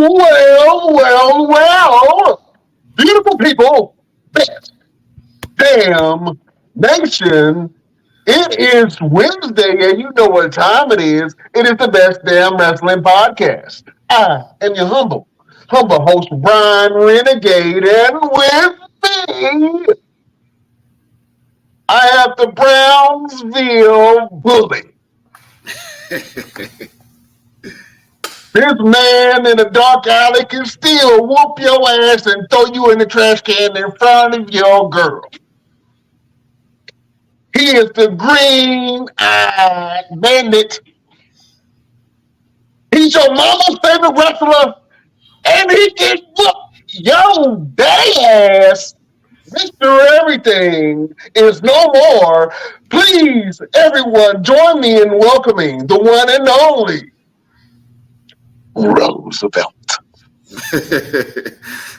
Well, beautiful people, best damn nation. It is Wednesday, and you know what time it is. It is the best damn wrestling podcast. I am your humble host, Brian Renegade, and with me, I have the Brownsville Bully. This man in a dark alley can still whoop your ass and throw you in the trash can in front of your girl. He is the green-eyed bandit. He's your mama's favorite wrestler, and he can whoop your daddy ass. Mr. Everything is no more. Please, everyone, join me in welcoming the one and only Roosevelt.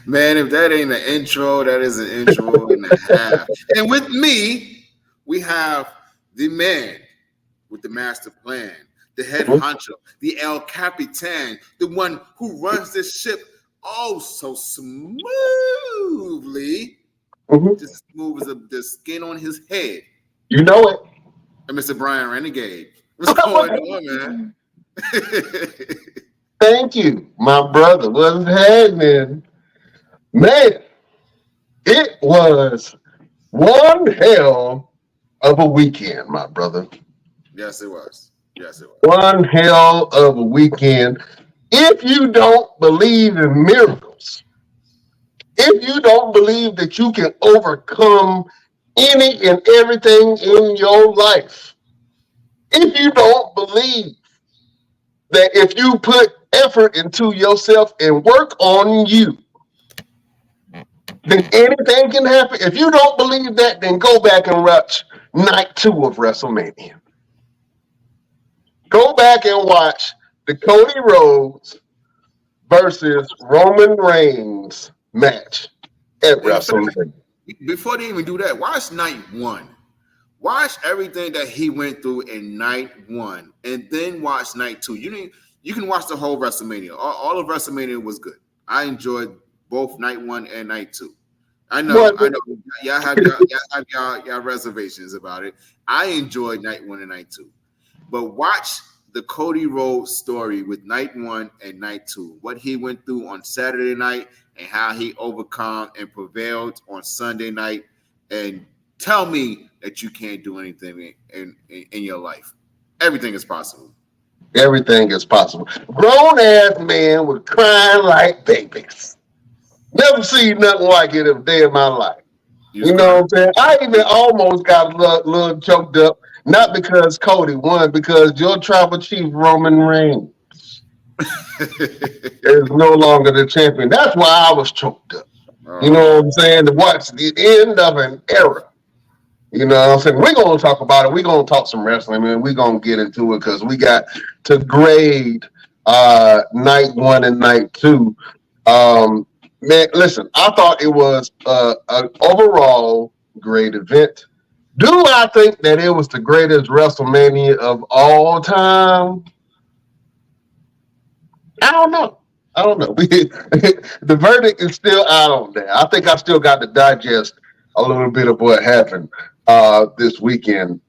Man, if that ain't an intro, that is an intro and a half. And with me, we have the man with the master plan, the head honcho, the El Capitan, the one who runs this ship oh so smoothly, just as smooth as the skin on his head. You know it. And Mr. Brian Renegade. What's going on, man? Thank you, my brother. What's happening? Man, it was one hell of a weekend, my brother. Yes, it was. One hell of a weekend. If you don't believe in miracles, if you don't believe that you can overcome any and everything in your life, if you don't believe that if you put effort into yourself and work on you, then anything can happen. If you don't believe that, then go back and watch night 2 of WrestleMania. Go back and watch the Cody Rhodes versus Roman Reigns match at WrestleMania. Before they even do that, watch night 1. Watch everything that he went through in night 1, and then watch night 2. You can watch the whole WrestleMania. All of WrestleMania was good. I enjoyed both night 1 and night 2. I know. Y'all have y'all reservations about it. I enjoyed night 1 and night 2, but watch the Cody Rhodes story with night 1 and night 2. What he went through on Saturday night and how he overcome and prevailed on Sunday night, and tell me that you can't do anything in your life. Everything is possible. Everything is possible. Grown-ass men were crying like babies. Never seen nothing like it a day in my life. You know what I'm saying? I even almost got a little choked up, not because Cody won, because your tribal chief, Roman Reigns, is no longer the champion. That's why I was choked up. You know what I'm saying? To watch the end of an era. You know what I'm saying? We're going to talk about it. We're going to talk some wrestling, man. We're going to get into it because we got to grade night 1 and night 2. Man, listen, I thought it was an overall great event. Do I think that it was the greatest WrestleMania of all time? I don't know. The verdict is still out on that. I think I still got to digest a little bit of what happened this weekend.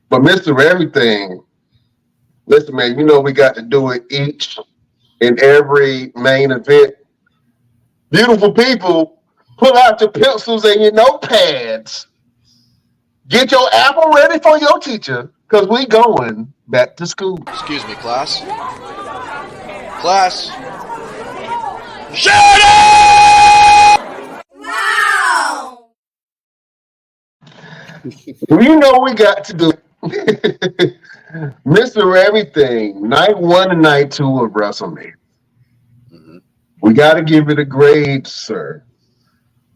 But Mr. Everything, listen, man, you know we got to do it each and every main event. Beautiful people, pull out your pencils and your notepads. Get your apple ready for your teacher, because we going back to school. Excuse me, class. Class. Shut up! Wow! You know we got to do it. Mr. Everything, night 1 and night 2 of WrestleMania. We got to give it a grade, sir.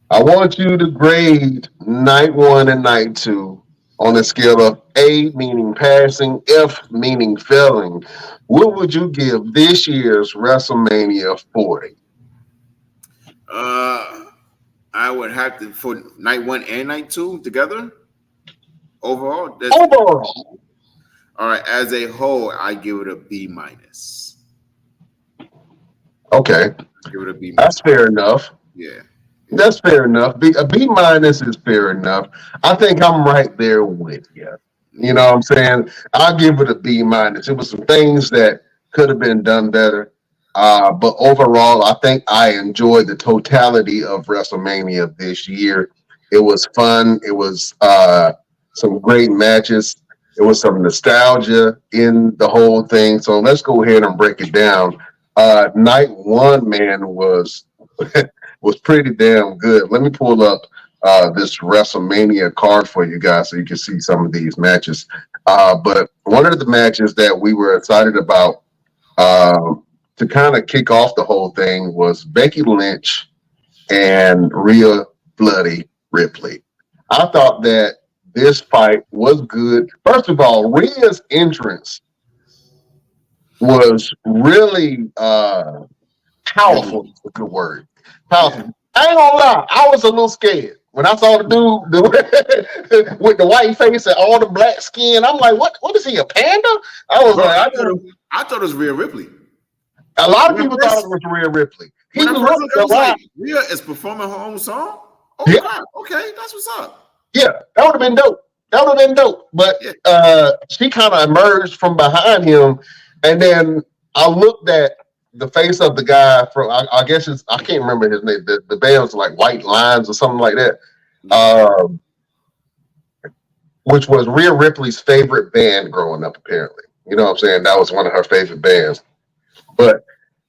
I want you to grade night 1 and night 2 on a scale of A meaning passing, F meaning failing. What would you give this year's WrestleMania 40? I would have to for night 1 and night 2 together. Overall. All right. As a whole, I give it a B-. Okay, Give it a B that's minus. fair enough. Yeah. Yeah. That's fair enough. A B minus is fair enough. I think I'm right there with you. You know Yeah. what I'm saying? I'll give it a B minus. It was some things that could have been done better. But overall, I think I enjoyed the totality of WrestleMania this year. It was fun. It was some great matches. It was some nostalgia in the whole thing. So let's go ahead and break it down. Night one, man, was pretty damn good. Let me pull up this WrestleMania card for you guys so you can see some of these matches. But one of the matches that we were excited about to kind of kick off the whole thing was Becky Lynch and Rhea Bloody Ripley. I thought that this fight was good. First of all, Rhea's entrance was really powerful. Unique. Is a good word. Yeah. Powerful. I ain't gonna lie, I was a little scared when I saw the dude with the white face and all the black skin. I'm like, what? What is he? A panda? I was Bro, like, I thought it was Rhea Ripley. a lot of When I people thought it first was Rhea Ripley. He when I first looked looked, I a was lot. like, Rhea is performing her own song? Oh Yeah, crap. Okay, that's what's up. yeah, that would have been dope. That would have been dope. But Yeah. she kind of emerged from behind him, and then I looked at the face of the guy from. I guess I can't remember his name. The band's like White Lines or something like that. Yeah. Um, which was Rhea Ripley's favorite band growing up, apparently. You know what I'm saying? That was one of her favorite bands. But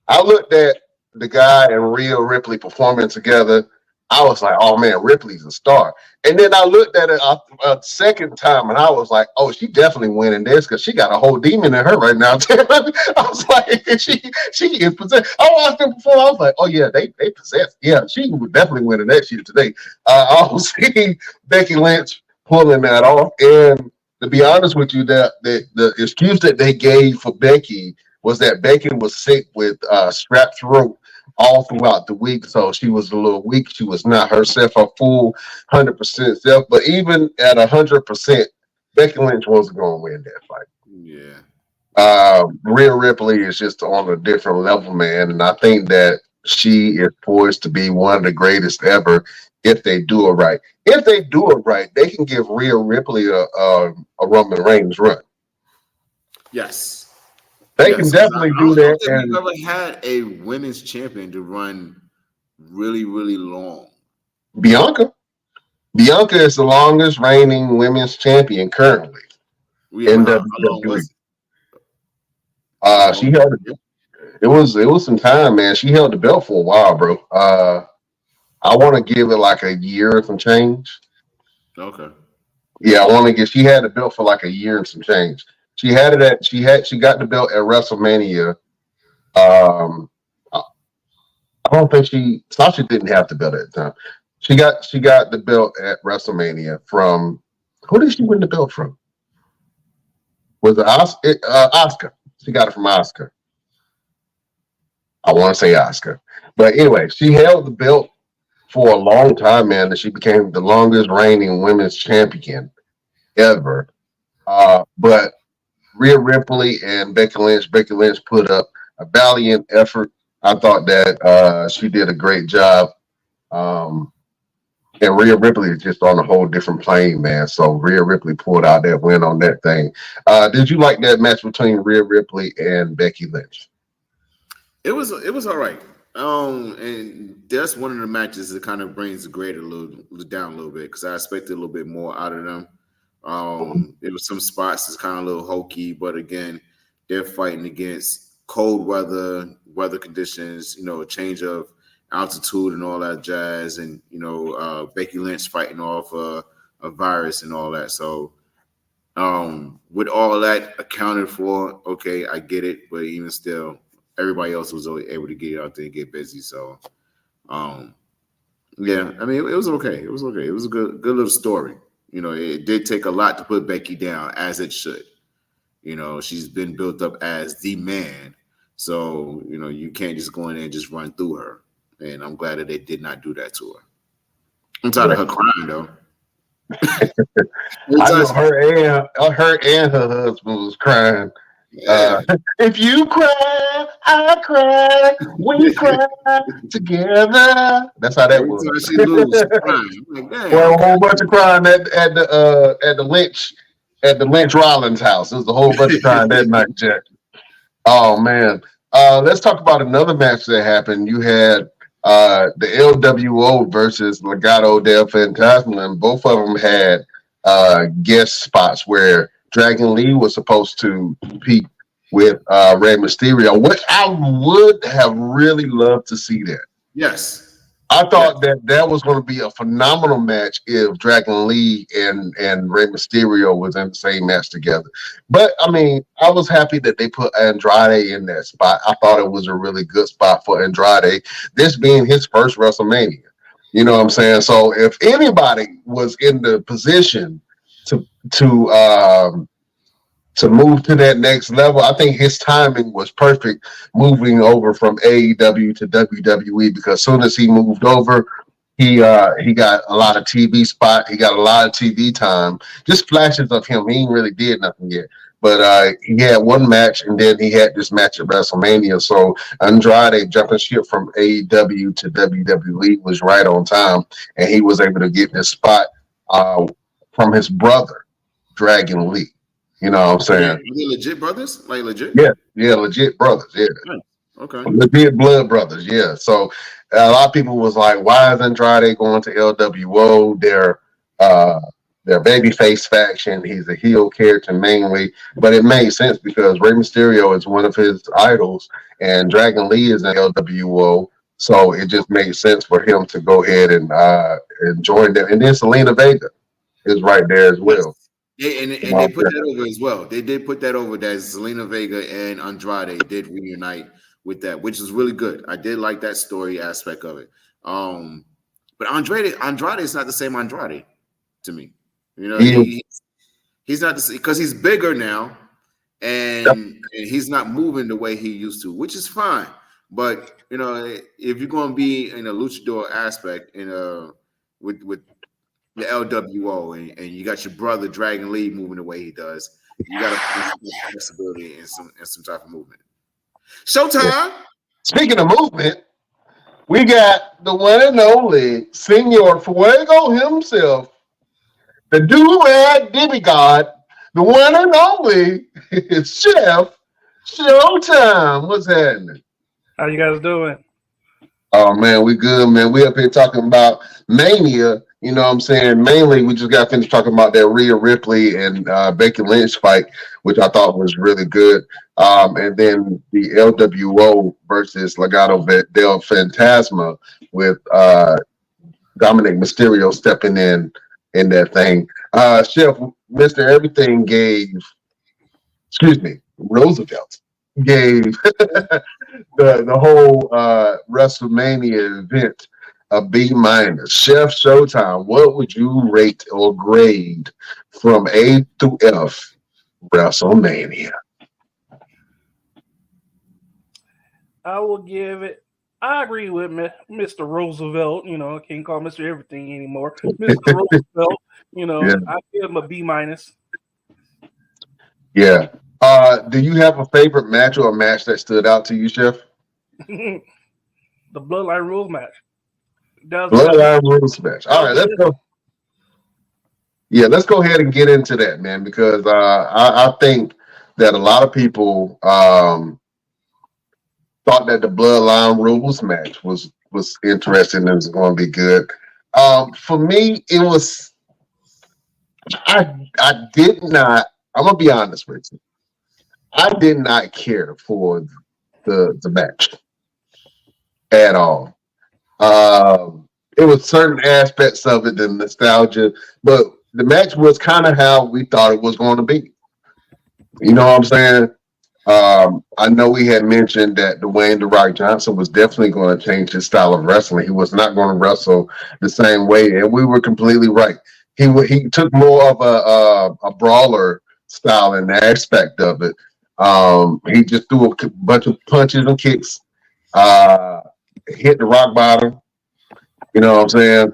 I looked at the guy and Rhea Ripley performing together. I was like, oh man, Ripley's a star. And then I looked at it a second time and I was like, oh, she definitely winning this because she got a whole demon in her right now. I was like, she is possessed. I watched them before. I was like, oh yeah, they possessed. Yeah, she would definitely win that shit today. I was seeing Becky Lynch pulling that off. And to be honest with you, that the excuse that they gave for Becky was that Becky was sick with strep throat all throughout the week, so she was a little weak. She was not herself, her full 100% self. But even at 100%, Becky Lynch wasn't going to win that fight. Yeah. Rhea Ripley is just on a different level, man, and I think that she is poised to be one of the greatest ever if they do it right. If they do it right, they can give Rhea Ripley a Roman Reigns run. Yes. They can Yes. 'Cause definitely I do don't that, think we've and ever had a women's champion to run really, really long. Bianca. Bianca is the longest reigning women's champion currently Yeah, in but how long WWE. was it? How She long was held it? it was some time, man. She held the belt for a while, bro. I want to give it like a year and some change. Okay. Yeah, she had the belt for like a year and some change. She got the belt at WrestleMania. I I don't think Sasha didn't have the belt at the time. She got the belt at WrestleMania from who did she win the belt from? Was it Oscar? She got it from Oscar. I want to say Oscar. But anyway, she held the belt for a long time, man, and she became the longest reigning women's champion ever. But Rhea Ripley and Becky Lynch put up a valiant effort. I thought that she did a great job. Um, and Rhea Ripley is just on a whole different plane, man. So Rhea Ripley pulled out that win on that thing. Did you like that match between Rhea Ripley and Becky Lynch? It was all right. And that's one of the matches that kind of brings the grade a little down a little bit because I expected a little bit more out of them. There was some spots that's kind of a little hokey, but again, they're fighting against cold weather conditions, a change of altitude and all that jazz, and Becky Lynch fighting off a virus and all that. So with all that accounted for, okay, I get it, but even still, everybody else was able to get out there and get busy. So yeah, I mean, it was okay. It was okay. It was a good little story. It did take a lot to put Becky down, as it should. She's been built up as the man. So, you can't just go in there and just run through her. And I'm glad that they did not do that to her. I'm tired of her crying, though. I know her and her husband was crying. Yeah. If you cry, I cry, we cry together. That's how that Every was. time she lose, she crying. I'm like, damn, Well, a okay. whole bunch of crying at the Lynch Rollins house. There was a whole bunch of crying that night, Jack. Oh man. Let's talk about another match that happened. You had the LWO versus Legado del Fantasma, and both of them had guest spots where Dragon Lee was supposed to compete with Rey Mysterio, which I would have really loved to see that. Yes. I Yes. thought that that was going to be a phenomenal match if Dragon Lee and Rey Mysterio was in the same match together. But I mean, I was happy that they put Andrade in that spot. I thought it was a really good spot for Andrade. This being his first WrestleMania, you know what I'm saying? So if anybody was in the position to to move to that next level, I think his timing was perfect moving over from AEW to WWE because as soon as he moved over, he got a lot of TV spot, he got a lot of TV time, just flashes of him. He ain't really did nothing yet. But he had one match and then he had this match at WrestleMania. So Andrade jumping ship from AEW to WWE was right on time, and he was able to get this spot from his brother, Dragon Lee. You know what I'm Are they, saying? are they legit brothers? Like legit? Yeah, yeah, legit brothers. Yeah, Nice. Okay. legit blood brothers. Yeah. So a lot of people was like, "Why is Andrade going to LWO? Uh, their babyface faction. He's a heel character mainly, but it made sense because Rey Mysterio is one of his idols, and Dragon Lee is in LWO. So it just made sense for him to go ahead and join them. And then Selena Vega is right there as Yes. well. Yeah, You and know they what put I'm that over as well. They did put that over that Zelina Vega and Andrade did reunite with that, which is really good. I did like that story aspect of it. But Andrade is not the same Andrade to me. You know, saying? he's not the same because he's bigger now, and he's not moving the way he used to, which is fine. But you know, if you're going to be in a luchador aspect in with the LWO, and you got your brother Dragon Lee moving the way he does, you got to find some flexibility and some type of movement. Yeah. Showtime. Speaking of movement, we got the one and only Senor Fuego himself, the do-rag demigod, the one and only Chef Showtime. What's happening? How you guys doing? Oh man, we good, man. We up here talking about Mania. You know what I'm saying? Mainly, we just got finished talking about that Rhea Ripley and Becky Lynch fight, which I thought was really good. And then the LWO versus Legado del Fantasma with Dominic Mysterio stepping in that thing. Chef, Mr. Everything gave, excuse me, Roosevelt gave the whole WrestleMania event a B minus. Chef Showtime, what would you rate or grade from A to F WrestleMania? I will give it. I agree with Mr. Roosevelt. You know, I can't call Mr. Everything anymore. Mr. Roosevelt. You know, Yeah. I give him a B minus. Yeah. Do you have a favorite match or a match that stood out to you, Chef? The Bloodline Rules match. That was Bloodline Rules match. All right, let's good. go. Yeah, let's go ahead and get into that, man, because I think that a lot of people thought that the Bloodline Rules match was interesting and was going to be good. For me, it was. I did not. I'm gonna be honest with you. I did not care for the match at all. It was certain aspects of it, the nostalgia, but the match was kind of how we thought it was going to be. You know what I'm saying? I know we had mentioned that Dwayne "The Rock" Johnson was definitely going to change his style of wrestling. He was not going to wrestle the same way, and we were completely right. He took more of a brawler style in the aspect of it. He just threw a bunch of punches and kicks, uh, hit the rock bottom, You know what I'm saying?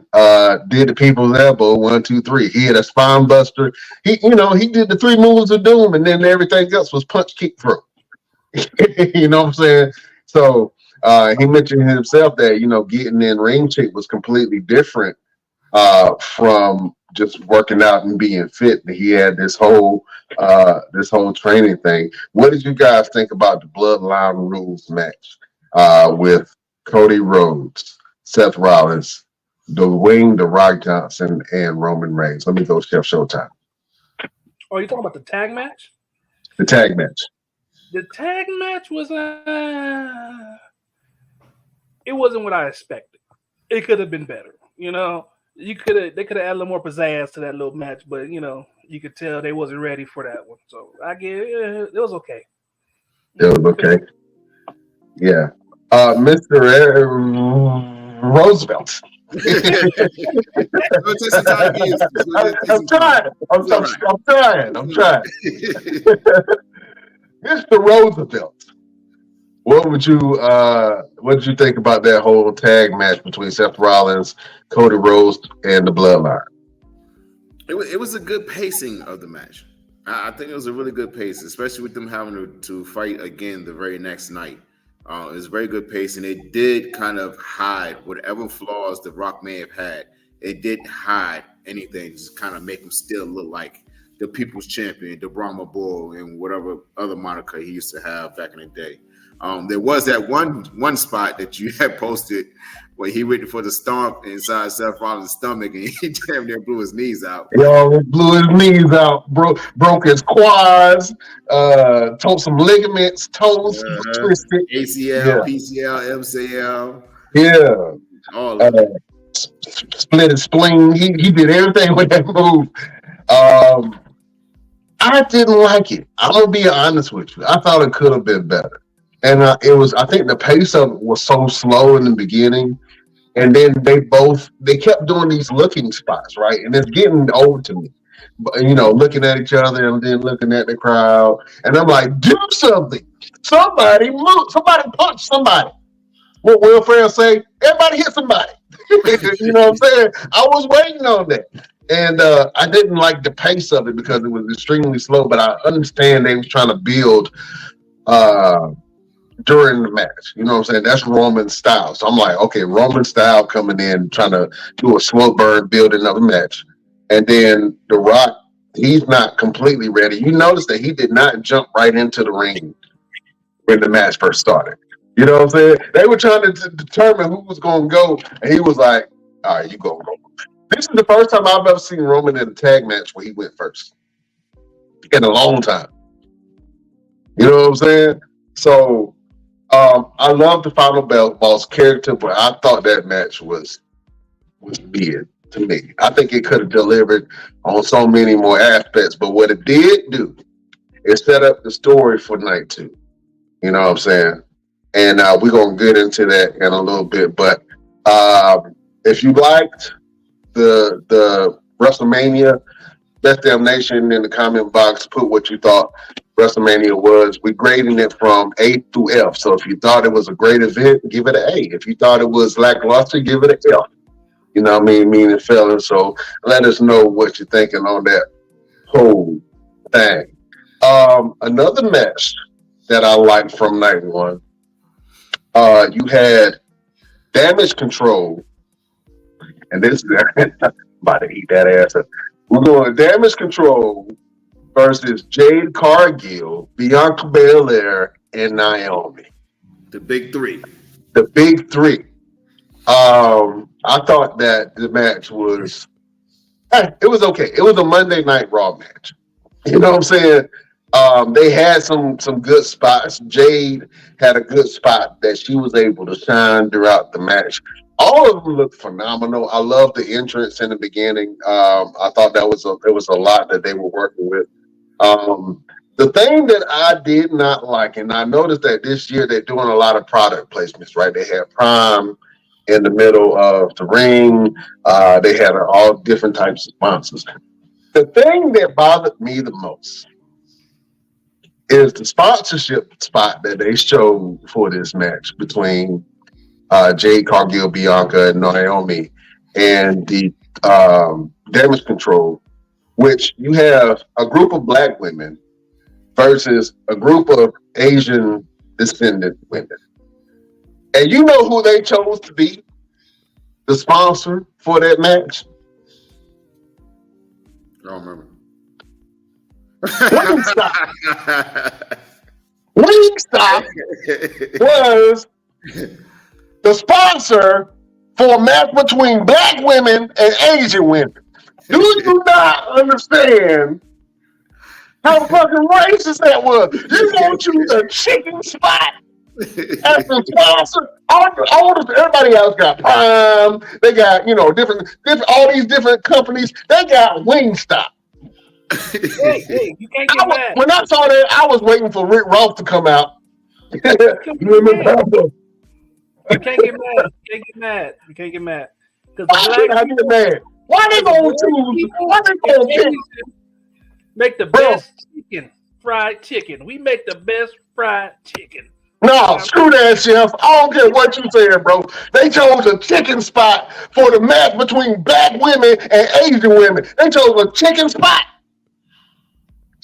Did the people's elbow 1, 2, 3. He had a spine buster. He did the 3 moves of doom, and then everything else was punch, kick, throw. You know what I'm saying? So he mentioned himself that getting in ring shape was completely different from just working out and being fit. He had this whole training thing. What did you guys think about the Bloodline Rules match with Cody Rhodes, Seth Rollins, The Rock Johnson, and Roman Reigns? Let me go, Chef Showtime. Oh, you talking about the tag match? The tag match. The tag match was it wasn't what I expected. It could have been better. They could have added a little more pizzazz to that little match, but you could tell they wasn't ready for that one. So I get it was okay. It was okay. Yeah. Mr. Roosevelt. It'll take some time to get used to. I'm trying. I'm trying. Mr. Roosevelt. What did you think about that whole tag match between Seth Rollins, Cody Rhodes, and the Bloodline? It was a good pacing of the match. I think it was a really good pace, especially with them having to fight again the very next night. It was very good pace, and it did kind of hide whatever flaws The Rock may have had. It didn't hide anything, just kind of make him still look like the People's Champion, the Brahma Bull, and whatever other moniker he used to have back in the day. There was that one spot that you had posted where he went for the stomp inside Seth Rollins' stomach, and he damn near blew his knees out. Blew his knees out, broke his quads, tore some ligaments, toes twisted. ACL, PCL, MCL. Yeah. All of it. Split his spleen. He did everything with that move. I didn't like it. I'm gonna be honest with you. I thought it could have been better. And I think the pace of it was so slow in the beginning. And then they kept doing these looking spots, right? And it's getting old to me. Looking at each other and then looking at the crowd. And I'm like, do something. Somebody move. Somebody punch somebody. What Will Ferrell say? Everybody hit somebody. You know what I'm saying? I was waiting on that. And I didn't like the pace of it because it was extremely slow, but I understand they was trying to build during the match. You know what I'm saying? That's Roman style. So I'm like, okay, Roman style coming in, trying to do a slow burn, building up a match. And then The Rock, he's not completely ready. You notice that he did not jump right into the ring when the match first started. You know what I'm saying? They were trying to determine who was going to go. And he was like, all right, you go. This is the first time I've ever seen Roman in a tag match where he went first in a long time. You know what I'm saying? So I love the Final Boss character, but I thought that match was weird to me. I think it could have delivered on so many more aspects, but what it did do is set up the story for night 2. You know what I'm saying? And we're going to get into that in a little bit. But if you liked the WrestleMania, Best Damn Nation in the comment box, put what you thought WrestleMania was. We're grading it from A through F. So if you thought it was a great event, give it an A. If you thought it was lackluster, give it an F. You know what I mean? Meaning fellas. So let us know what you're thinking on that whole thing. Another match that I liked from night 1, you had Damage Control. And this is about to eat that ass up. We're going Damage Control versus Jade Cargill, Bianca Belair, and Naomi. The big 3. The big 3. I thought that the match was, it was okay. It was a Monday Night Raw match. You know what I'm saying? They had some good spots. Jade had a good spot that she was able to shine throughout the match. All of them looked phenomenal. I love the entrance in the beginning. I thought it was a lot that they were working with. The thing that I did not like, and I noticed that this year they're doing a lot of product placements, right? They had Prime in the middle of the ring. They had all different types of sponsors. The thing that bothered me the most is the sponsorship spot that they showed for this match between Jade Cargill, Bianca, and Naomi, and the Damage Control, which you have a group of black women versus a group of Asian descendant women. And you know who they chose to be the sponsor for that match? I don't remember. Wingstop was the sponsor for a match between black women and Asian women. Do you not understand how fucking racist that was? You don't choose a chicken spot as the sponsor. Everybody else got Prime. They got different all these different companies. They got Wingstop. Hey, you can't get mad. When I saw that, I was waiting for Rick Ross to come out. You can't get mad. You can't get mad. Why should I get mad? Why they gonna choose? Why they gonna pick? Make the best fried chicken. We make the best fried chicken. No, screw that, chef. I don't care what you saying, bro. They chose a chicken spot for the match between black women and Asian women. They chose a chicken spot.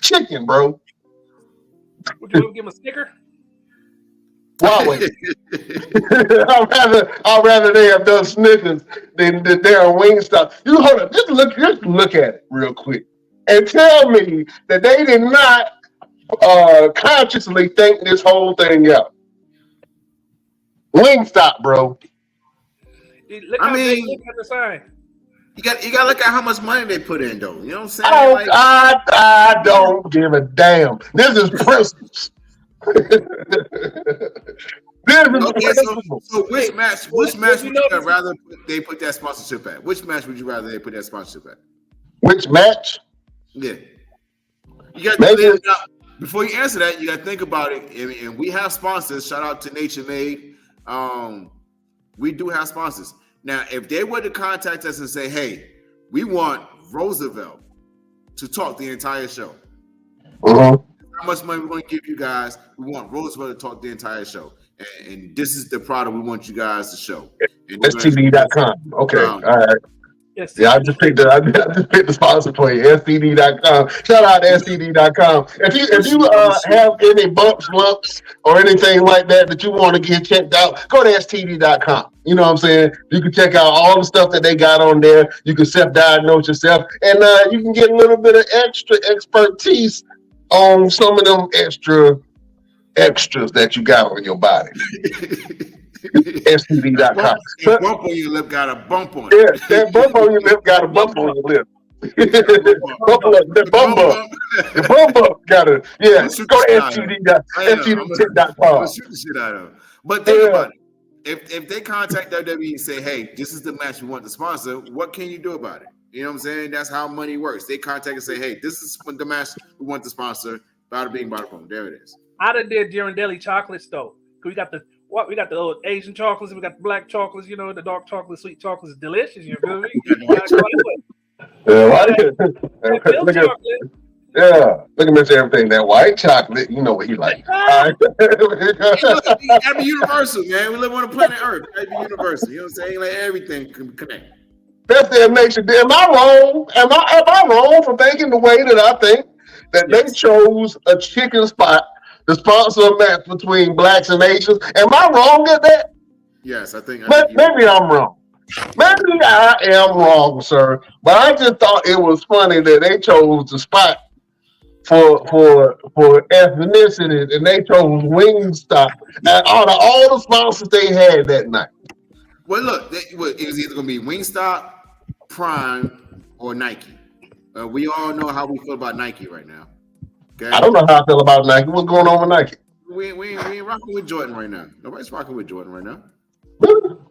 Chicken, bro. Would you give him a sticker? Why? I'd rather they have done Snickers than their Wingstop. You hold up, just look at it real quick and tell me that they did not consciously think this whole thing out. Wingstop, bro. Look at the sign. You got to look at how much money they put in, though. You know what I'm saying? I don't give a damn. This is principles. So which match would you rather they put that sponsorship at? Which match would you rather they put that sponsorship at? Which match? Yeah. You got before you answer that, you got to think about it. And we have sponsors. Shout out to Nature Made. We do have sponsors. Now, if they were to contact us and say, "Hey, we want Roosevelt to talk the entire show," how much money we're going to give you guys? We want Roosevelt to talk the entire show, and this is the product we want you guys to show. STD.com. Okay, all right. Yes, yeah, I just picked the sponsor for you, STD.com. Shout out to STD.com. If you have any bumps, lumps, or anything like that you want to get checked out, go to STD.com. You know what I'm saying? You can check out all the stuff that they got on there. You can self-diagnose yourself, and you can get a little bit of extra expertise on some of them extras that you got on your body. STD.com. That bump on your lip got a bump on it. Yeah, that bump on your lip got a bump on your lip. The bump up got a Go to STD.com. Shoot the shit out of them. But think about it. If they contact WWE and say, "Hey, this is the match we want to sponsor," what can you do about it? You know what I'm saying? That's how money works. They contact and say, "Hey, this is the match we want to sponsor." Bada bing, bada boom. There it is. I done did Ghirardelli chocolates though. We got the old Asian chocolates, we got the black chocolates, the dark chocolate, sweet chocolates, delicious. You feel me? Look at Mr. Everything. That white chocolate, you know what he like. It gotta be universal, man. We live on the planet Earth. It gotta be universal. You know what I'm saying? Like everything can connect. That's the nation. Am I wrong? Am I wrong for thinking the way that I think that they chose a chicken spot to sponsor a match between blacks and Asians? Am I wrong at that? Yes, I think maybe I'm wrong. Maybe I am wrong, sir. But I just thought it was funny that they chose the spot for ethnicity, and they chose Wingstop out of all the sponsors they had that night. Well, look, it was either going to be Wingstop, Prime, or Nike. We all know how we feel about Nike right now. Okay? I don't know how I feel about Nike. What's going on with Nike? We ain't rocking with Jordan right now. Nobody's rocking with Jordan right now.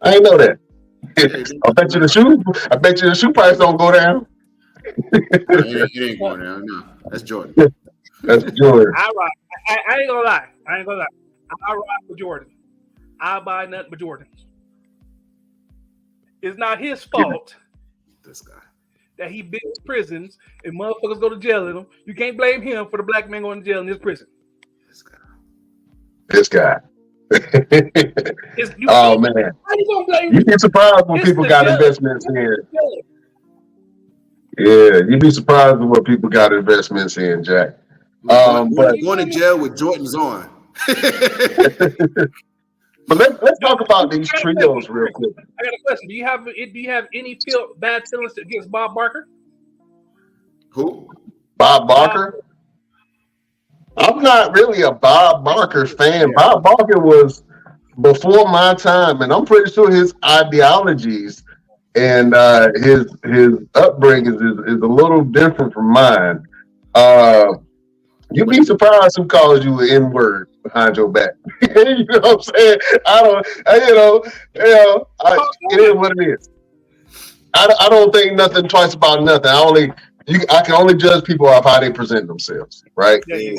I ain't know that. I bet you the shoe price don't go down. It ain't going down. No, that's Jordan. That's Jordan. I ain't gonna lie. I rock with Jordan. I buy nothing but Jordans. It's not his fault. This guy. That he builds prisons and motherfuckers go to jail in them. You can't blame him for the black man going to jail in this prison. This guy. Oh man, How you gonna blame you'd be surprised when it's people the got judge? investments in. Yeah, you'd be surprised at what people got investments in, Jack. But Going to jail with Jordans on. let's Do, talk about these I got a question. trios real quick. I got a question. Do you have any bad feelings against Bob Barker? Who? Bob Bob, Barker. I'm not really a Bob Barker fan. Yeah. Bob Barker was before my time, and I'm pretty sure his ideologies and his upbringing is a little different from mine. Uh, You'd be surprised who calls you an N word behind your back. You know what I'm saying? I don't, it is what it is. I don't think nothing twice about nothing. I can only judge people off how they present themselves, right? Yeah,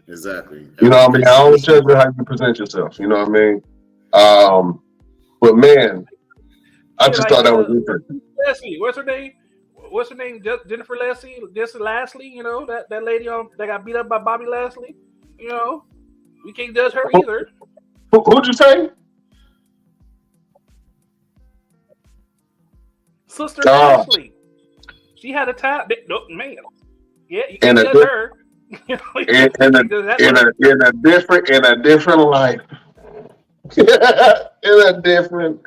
exactly. You know what I mean? I don't judge by how you present yourself. You know what I mean? But man, I just thought that was interesting. Leslie, what's her name? What's her name? Jennifer Leslie. Just Lashley. You know that lady that got beat up by Bobby Lashley. You know, we can't judge her either. Who'd you say? Sister Lashley. She had a time. No, man. Yeah, you can't judge her. In a different life. In a different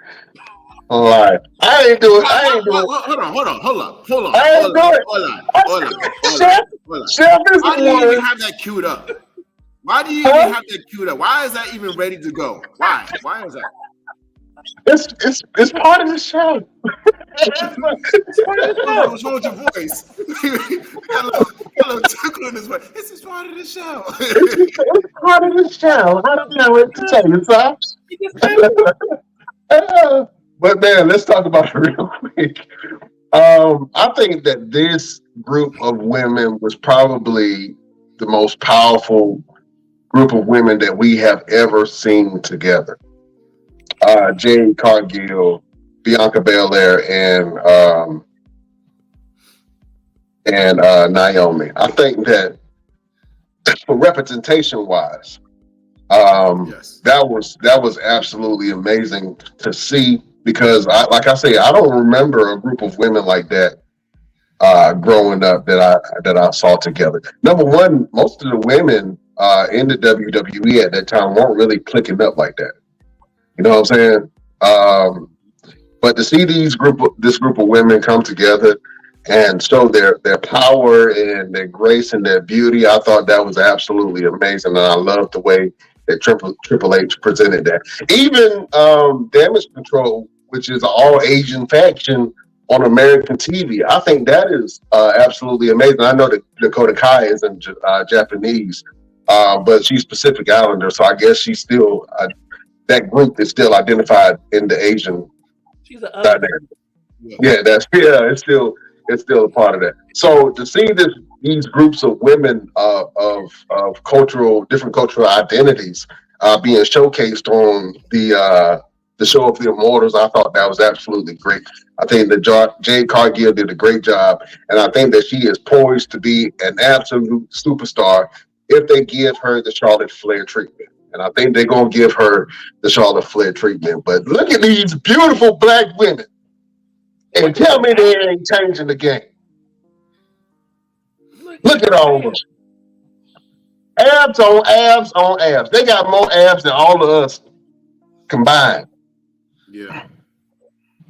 life. I ain't doing. Hold on. I ain't doing it. Chef is Why do you even have that queued up? Why do you even have that queued up? Why is that even ready to go? Why? Why is that? It's part of the show. What's wrong with your voice? got a little tickle in his voice. This is part of the show. It's part of the show. I don't know what to tell you, son. But man, let's talk about it real quick. I think that this group of women was probably the most powerful group of women that we have ever seen together. Jade Cargill, Bianca Belair, and Naomi. I think that for representation wise, that was absolutely amazing to see because, like I say, I don't remember a group of women like that growing up that I saw together. Number one, most of the women in the WWE at that time weren't really clicking up like that. You know what I'm saying? But to see this group of women come together and show their power and their grace and their beauty, I thought that was absolutely amazing, and I loved the way that Triple H presented that. Even Damage Control, which is an all Asian faction on American TV, I think that is absolutely amazing. I know that Dakota Kai isn't Japanese, but she's Pacific Islander, so I guess she's still that group is still identified in the Asian. She's an other. Yeah, it's still a part of that. So to see these groups of women of different cultural identities being showcased on the show of the Immortals, I thought that was absolutely great. I think that Jade Cargill did a great job, and I think that she is poised to be an absolute superstar if they give her the Charlotte Flair treatment. And I think they're going to give her the Charlotte Flair treatment. But look at these beautiful black women. And tell me they ain't changing the game. Look at all of them. Abs on abs on abs. They got more abs than all of us combined. Yeah.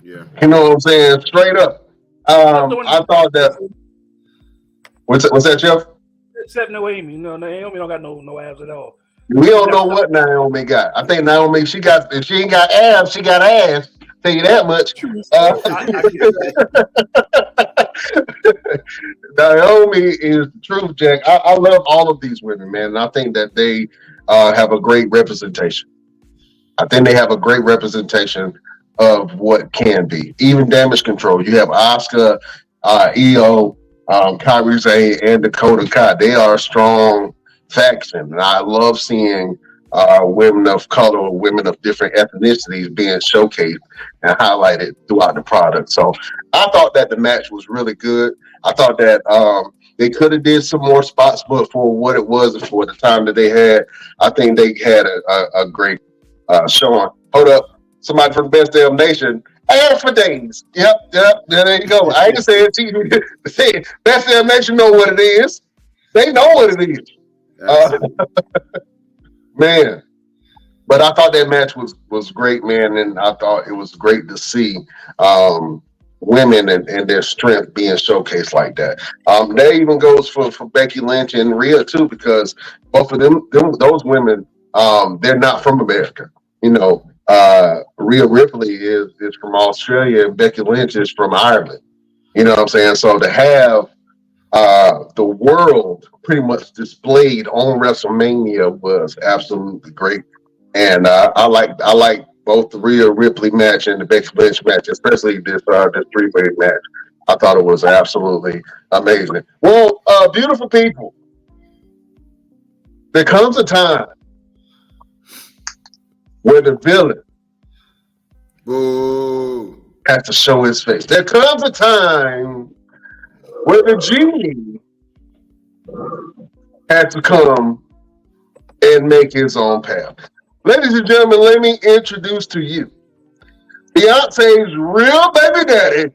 You know what I'm saying? Straight up. I thought that. What's that, Jeff? Except Naomi. No, Naomi don't got no abs at all. We don't know what Naomi got. I think Naomi, if she ain't got abs, she got ass. Tell you that much. Naomi is the truth, Jack. I love all of these women, man. And I think that they have a great representation. I think they have a great representation of what can be. Even Damage Control. You have Asuka, Io, Kairi Sane, and Dakota Kai. They are a strong faction, and I love seeing women of color, women of different ethnicities being showcased and highlighted throughout the product. So I thought that the match was really good. I thought that they could have did some more spots, but for what it was and for the time that they had, I think they had a great showing. Hold up. Somebody from the Best Damn Nation. And for days. Yep. There you go. I ain't saying Best Damn Nation know what it is. They know what it is. Man. But I thought that match was great, man, and I thought it was great to see women and their strength being showcased like that. That even goes for Becky Lynch and Rhea too, because both of those women, they're not from America. You know, Rhea Ripley is from Australia and Becky Lynch is from Ireland. You know what I'm saying? So to have the world pretty much displayed on WrestleMania was absolutely great. And I like both the Rhea Ripley match and the Becky Lynch match, especially this three-way match. I thought it was absolutely amazing. Well, beautiful people, there comes a time where the villain has to show his face. There comes a time where the genie has to come and make his own path. Ladies and gentlemen, let me introduce to you Beyonce's real baby daddy.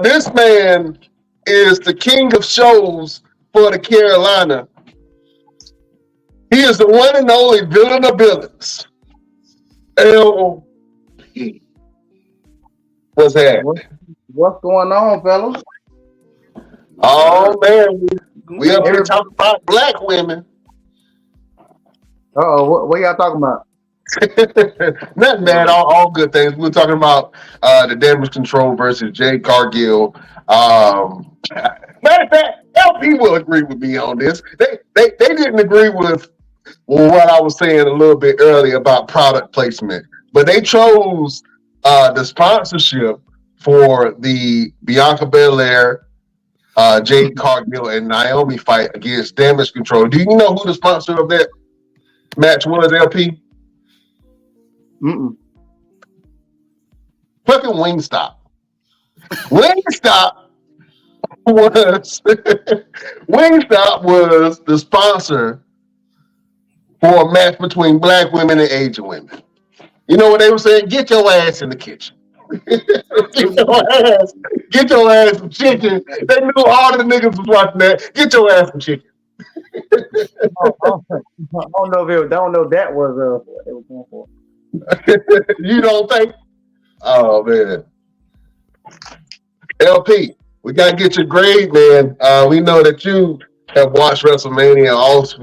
This man is the king of shows for the Carolina. He is the one and only villain of villains. LP. What's that? What's going on, fellas? Oh, man. We up here talking about black women. What y'all talking about? Nothing bad, all good things. We were talking about the damage control versus Jade Cargill. Matter of fact, LP will agree with me on this. They didn't agree with what I was saying a little bit earlier about product placement, but they chose the sponsorship for the Bianca Belair, Jade Cargill, and Naomi fight against Damage Control. Do you know who the sponsor of that match was, LP? Fucking Wingstop. Wingstop was the sponsor for a match between black women and Asian women. You know what they were saying? Get your ass in the kitchen. Get your ass some chicken. They knew all the niggas was watching that. Get your ass some chicken. I don't know if that was what they were going for. You don't think? Oh man. LP, we gotta get your grade, man. We know that you have watched WrestleMania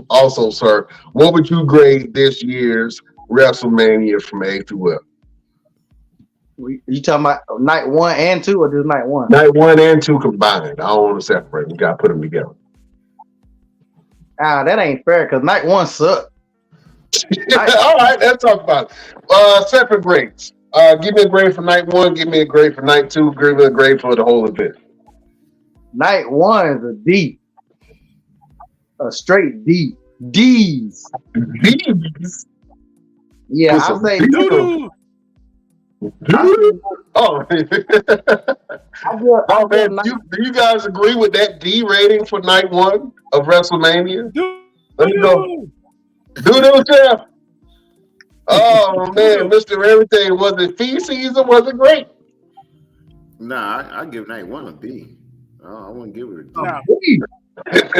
also, sir. What would you grade this year's WrestleMania from A to F? You talking about night 1 and 2 or just night 1? Night 1 and 2 combined. I don't want to separate them. You gotta put them together. That ain't fair because night 1 sucked. All right, let's talk about it. Separate grades. Give me a grade for night 1. Give me a grade for night 2. Give me a grade for the whole event. Night 1 is a D. A straight D. D's. D's? Yeah, I'll say doo-doo. Oh, oh man, do you guys agree with that D rating for night 1 of WrestleMania? Let me go. Doo-doo, Jeff. Oh man, Mr. Everything, was it feces or was it great? Nah, I give night 1 a B. I wouldn't give it a D. Nah. Did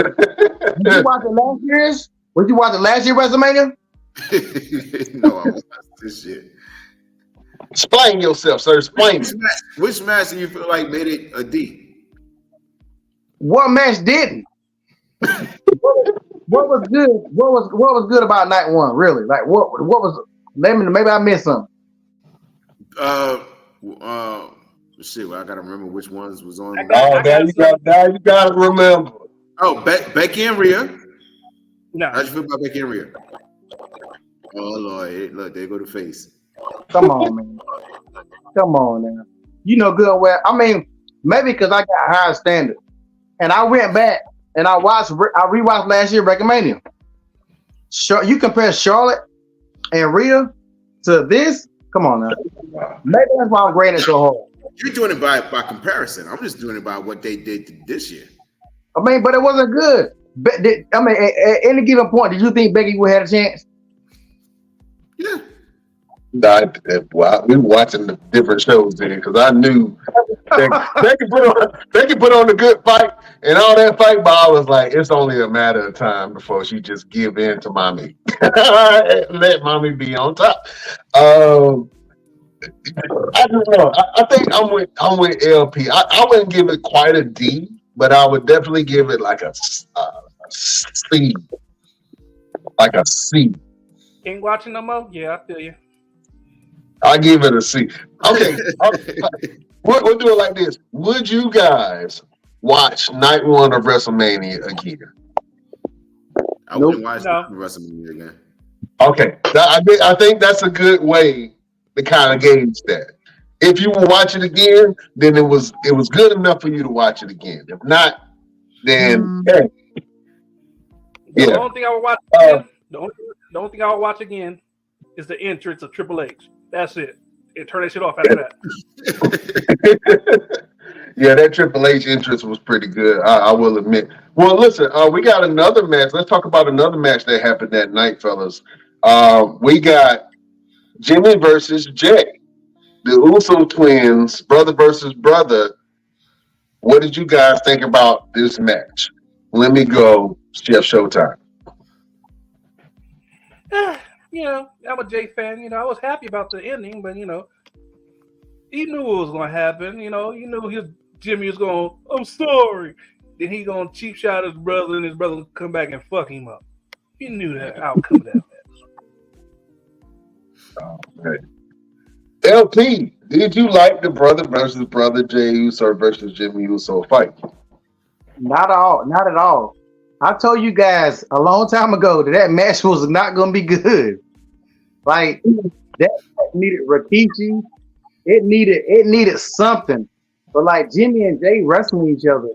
you watch it last year's? Would you watch it last year WrestleMania? No, I watched this shit. Explain yourself, sir. Explain. Which match do you feel like made it a D? What match didn't? What was good? What was good about night 1? Really? Like what was? Maybe I missed something. Shit. Well, I gotta remember which ones was on. Now you gotta remember. Oh, Becky and Rhea. No. How'd you feel about Becky and Rhea? Oh Lord, look, there go the face. Come on, man. Come on now. You know good well. I mean, maybe because I got higher standard. And I went back and I rewatched last year WrestleMania. You compare Charlotte and Rhea to this? Come on now. Maybe that's why I'm grading it so hard. You're doing it by comparison. I'm just doing it by what they did this year. I mean, but it wasn't good. But I mean, at any given point, did you think Becky would have a chance? Yeah. Well, we were watching the different shows then because I knew they can put on a good fight and all that fight, but I was like, it's only a matter of time before she just give in to mommy. Let mommy be on top. I don't know. I think I'm with LP. I wouldn't give it quite a D, but I would definitely give it like a C. Like a C. Ain't watching no more? Yeah, I feel you. I give it a C. Okay, we'll do it like this. Would you guys watch night one of WrestleMania again? I wouldn't watch WrestleMania again. Okay, I think that's a good way to kind of gauge that. If you will watch it again, then it was good enough for you to watch it again. If not, then The only thing I would watch again, the only thing I would watch again is the entrance of Triple H. That's it. And turn that shit off after that. Yeah, that Triple H entrance was pretty good. I will admit. Well, listen, we got another match. Let's talk about another match that happened that night, fellas. We got Jimmy versus Jay, the Uso twins, brother versus brother. What did you guys think about this match? Let me go, Chef Showtime. You know, I'm a Jay fan. You know, I was happy about the ending, but you know, he knew what was going to happen. You know, you knew Jimmy was going, I'm sorry. Then he going to cheap shot his brother, and his brother would come back and fuck him up. He knew that outcome of that match. LP, did you like the brother versus brother Jey Uso versus Jimmy Uso fight? Not at all. I told you guys a long time ago that match was not going to be good. Like that needed Rikishi. It needed something. But like Jimmy and Jay wrestling each other,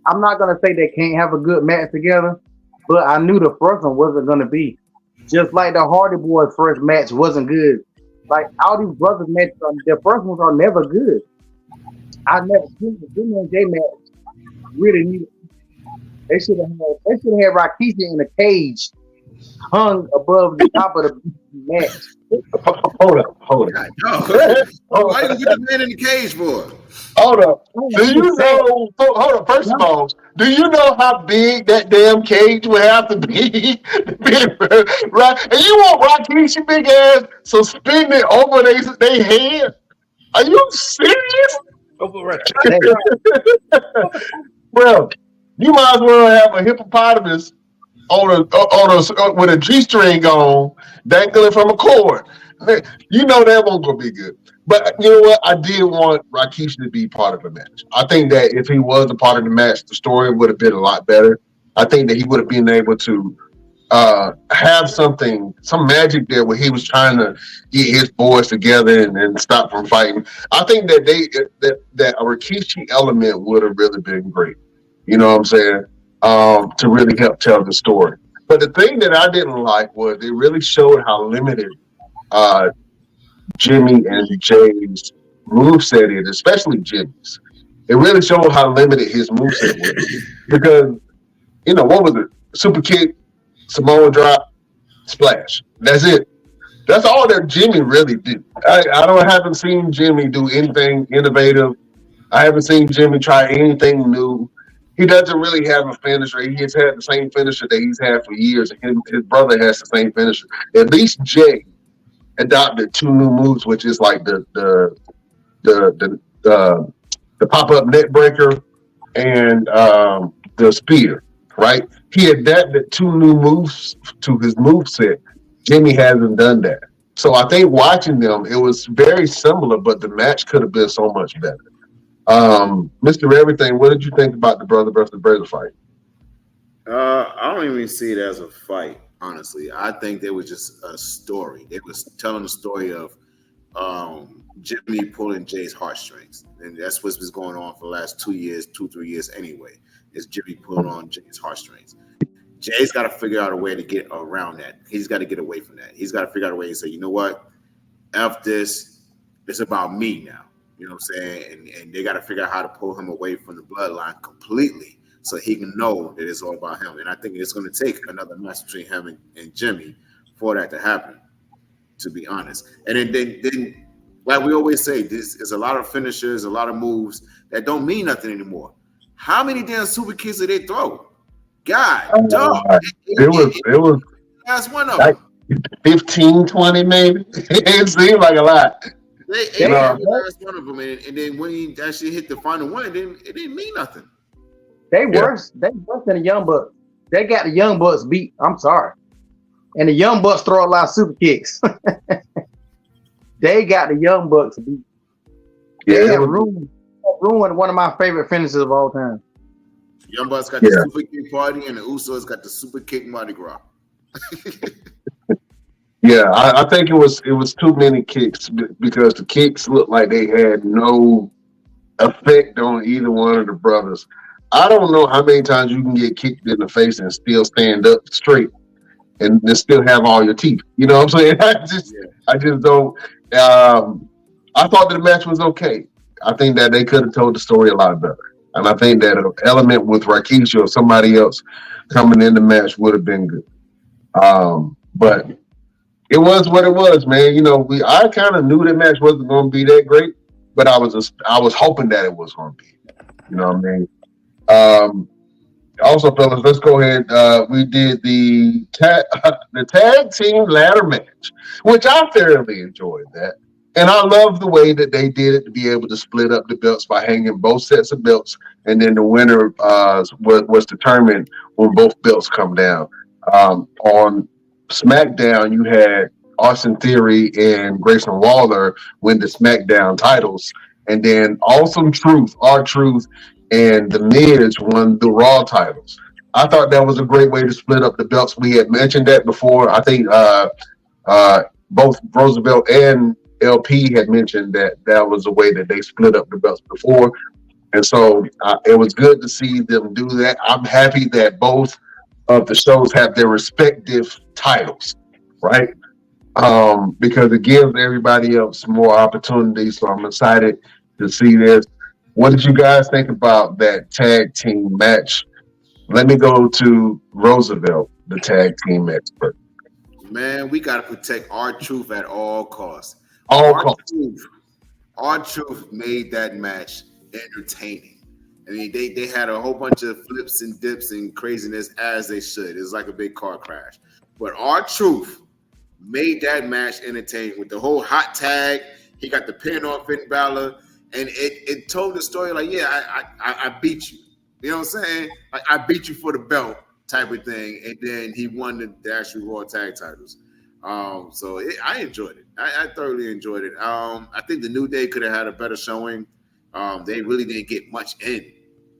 I'm not gonna say they can't have a good match together, but I knew the first one wasn't gonna be. Just like the Hardy Boys' first match wasn't good. Like all these brothers matches, their first ones are never good. I never seen the Jimmy and Jay match really needed. They should have had Rikishi in a cage hung above the top of the match. Hold up. Why you put the man in the cage for? Hold up. Do you know? Hold up. First of all, do you know how big that damn cage would have to be? Right? And you want Rikishi big ass suspended over their head? Are you serious? Right. Well, you might as well have a hippopotamus with a G-string on, dangling from a cord. You know that won't go be good. But you know what? I did want Rikishi to be part of the match. I think that if he was a part of the match, the story would have been a lot better. I think that he would have been able to have some magic there where he was trying to get his boys together and stop from fighting. I think that that a Rikishi element would have really been great. You know what I'm saying? To really help tell the story. But the thing that I didn't like was it really showed how limited Jimmy and Jay's moveset is, especially Jimmy's. It really showed how limited his moveset was. Because, you know, what was it? Super kick, Samoa drop, splash. That's it. That's all that Jimmy really do. I haven't seen Jimmy do anything innovative. I haven't seen Jimmy try anything new. He doesn't really have a finisher. He has had the same finisher that he's had for years. His brother has the same finisher. At least Jay adopted two new moves, which is like the pop-up net breaker and the spear, right? He adapted two new moves to his moveset. Jimmy hasn't done that. So I think watching them, it was very similar, but the match could have been so much better. Mr. Everything, what did you think about the brother versus brother fight? I don't even see it as a fight, honestly. I think there was just a story. It was telling the story of Jimmy pulling Jay's heartstrings. And that's what's been going on for the last 3 years anyway, is Jimmy pulling on Jay's heartstrings. Jay's got to figure out a way to get around that. He's got to get away from that. He's got to figure out a way to say, you know what? F this. It's about me now. You know what I'm saying? And they got to figure out how to pull him away from the bloodline completely so he can know that it's all about him. And I think it's going to take another match between him and Jimmy for that to happen, to be honest. And then like we always say, this is a lot of finishers, a lot of moves that don't mean nothing anymore. How many damn super kicks did they throw? God, dog. It was That's one of like them. 15, 20 maybe. It seemed like a lot. They They, ate No. every last one of them, and then when he actually hit the final one, it didn't mean nothing. they Yeah. worse. They worse than the Young Bucks. They got the Young Bucks beat. I'm sorry. And the Young Bucks throw a lot of super kicks. They got the Young Bucks beat. Yeah, They it have was, ruined one of my favorite finishes of all time. Young Bucks got yeah. the super kick party, and the Usos got the super kick Mardi Gras. Yeah, I think it was too many kicks because the kicks looked like they had no effect on either one of the brothers. I don't know how many times you can get kicked in the face and still stand up straight and still have all your teeth. You know what I'm saying? Yeah, I just don't. Um, I thought the match was okay. I think that they could have told the story a lot better, and I think that an element with Rikishi or somebody else coming in the match would have been good. But it was what it was, man. I kind of knew the match wasn't going to be that great, but I was hoping that it was going to be. You know what I mean? Um, Also, fellas, let's go ahead. We did the the tag team ladder match, which I thoroughly enjoyed that, and I love the way that they did it to be able to split up the belts by hanging both sets of belts, and then the winner was determined when both belts come down. On SmackDown, you had Austin Theory and Grayson Waller win the SmackDown titles, and then Awesome Truth, R-Truth, and the Miz won the Raw titles. I thought that was a great way to split up the belts. We had mentioned that before. I think both Roosevelt and LP had mentioned that was a way that they split up the belts before, and so it was good to see them do that. I'm happy that both of the shows have their respective titles, right? Because it gives everybody else more opportunities. So I'm excited to see this. What did you guys think about that tag team match? Let me go to Roosevelt, the tag team expert. man, we got to protect our truth at all costs. All Our calls. truth, our truth made that match entertaining. I mean, they had a whole bunch of flips and dips and craziness as they should. It was like a big car crash. But our truth made that match entertaining with the whole hot tag. He got the pin on Finn Balor, and it told the story like, yeah, I beat you. You know what I'm saying? Like I beat you for the belt type of thing, and then he won the actual Raw tag titles. I enjoyed it. I thoroughly enjoyed it. I think the New Day could have had a better showing. They really didn't get much in.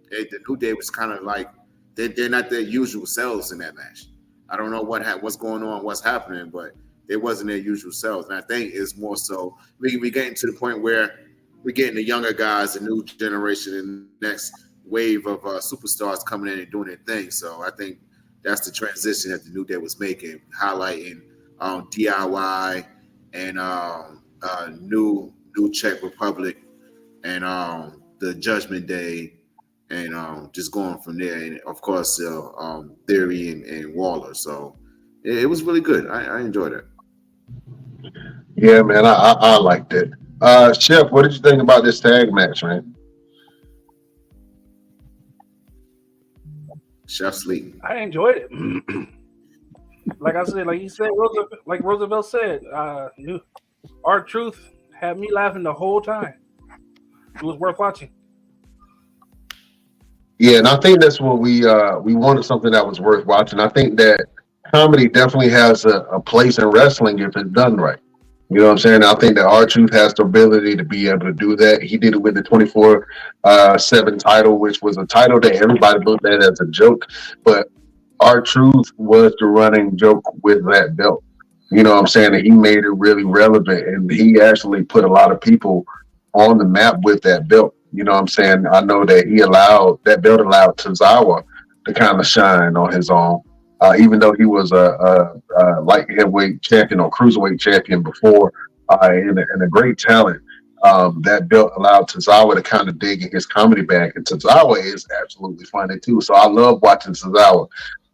The New Day was kind of like they're not their usual selves in that match. I don't know what's going on, what's happening, but they wasn't their usual selves. And I think it's more so we getting to the point where we're getting the younger guys, the new generation, and the next wave of superstars coming in and doing their thing. So I think that's the transition that the New Day was making, highlighting DIY and New Czech Republic and the Judgment Day, and just going from there. And of course, Theory and Waller. So it was really good. I enjoyed it. Yeah, man, I liked it. Chef, what did you think about this tag match, man? Chef Sleep. I enjoyed it. Like I said, like he said, Roosevelt said, our truth had me laughing the whole time. It was worth watching. Yeah, and I think that's what we wanted, something that was worth watching. I think that comedy definitely has a place in wrestling if it's done right. You know what I'm saying? I think that R-Truth has the ability to be able to do that. He did it with the 24/7 title, which was a title that everybody looked at as a joke, but R-Truth was the running joke with that belt. You know what I'm saying? And he made it really relevant, and he actually put a lot of people on the map with that belt. You know what I'm saying? I know that that belt allowed Tozawa to kind of shine on his own, even though he was a light heavyweight champion or cruiserweight champion before, and a great talent. That belt allowed Tozawa to kind of dig in his comedy bag, and Tozawa is absolutely funny too. So I love watching Tozawa.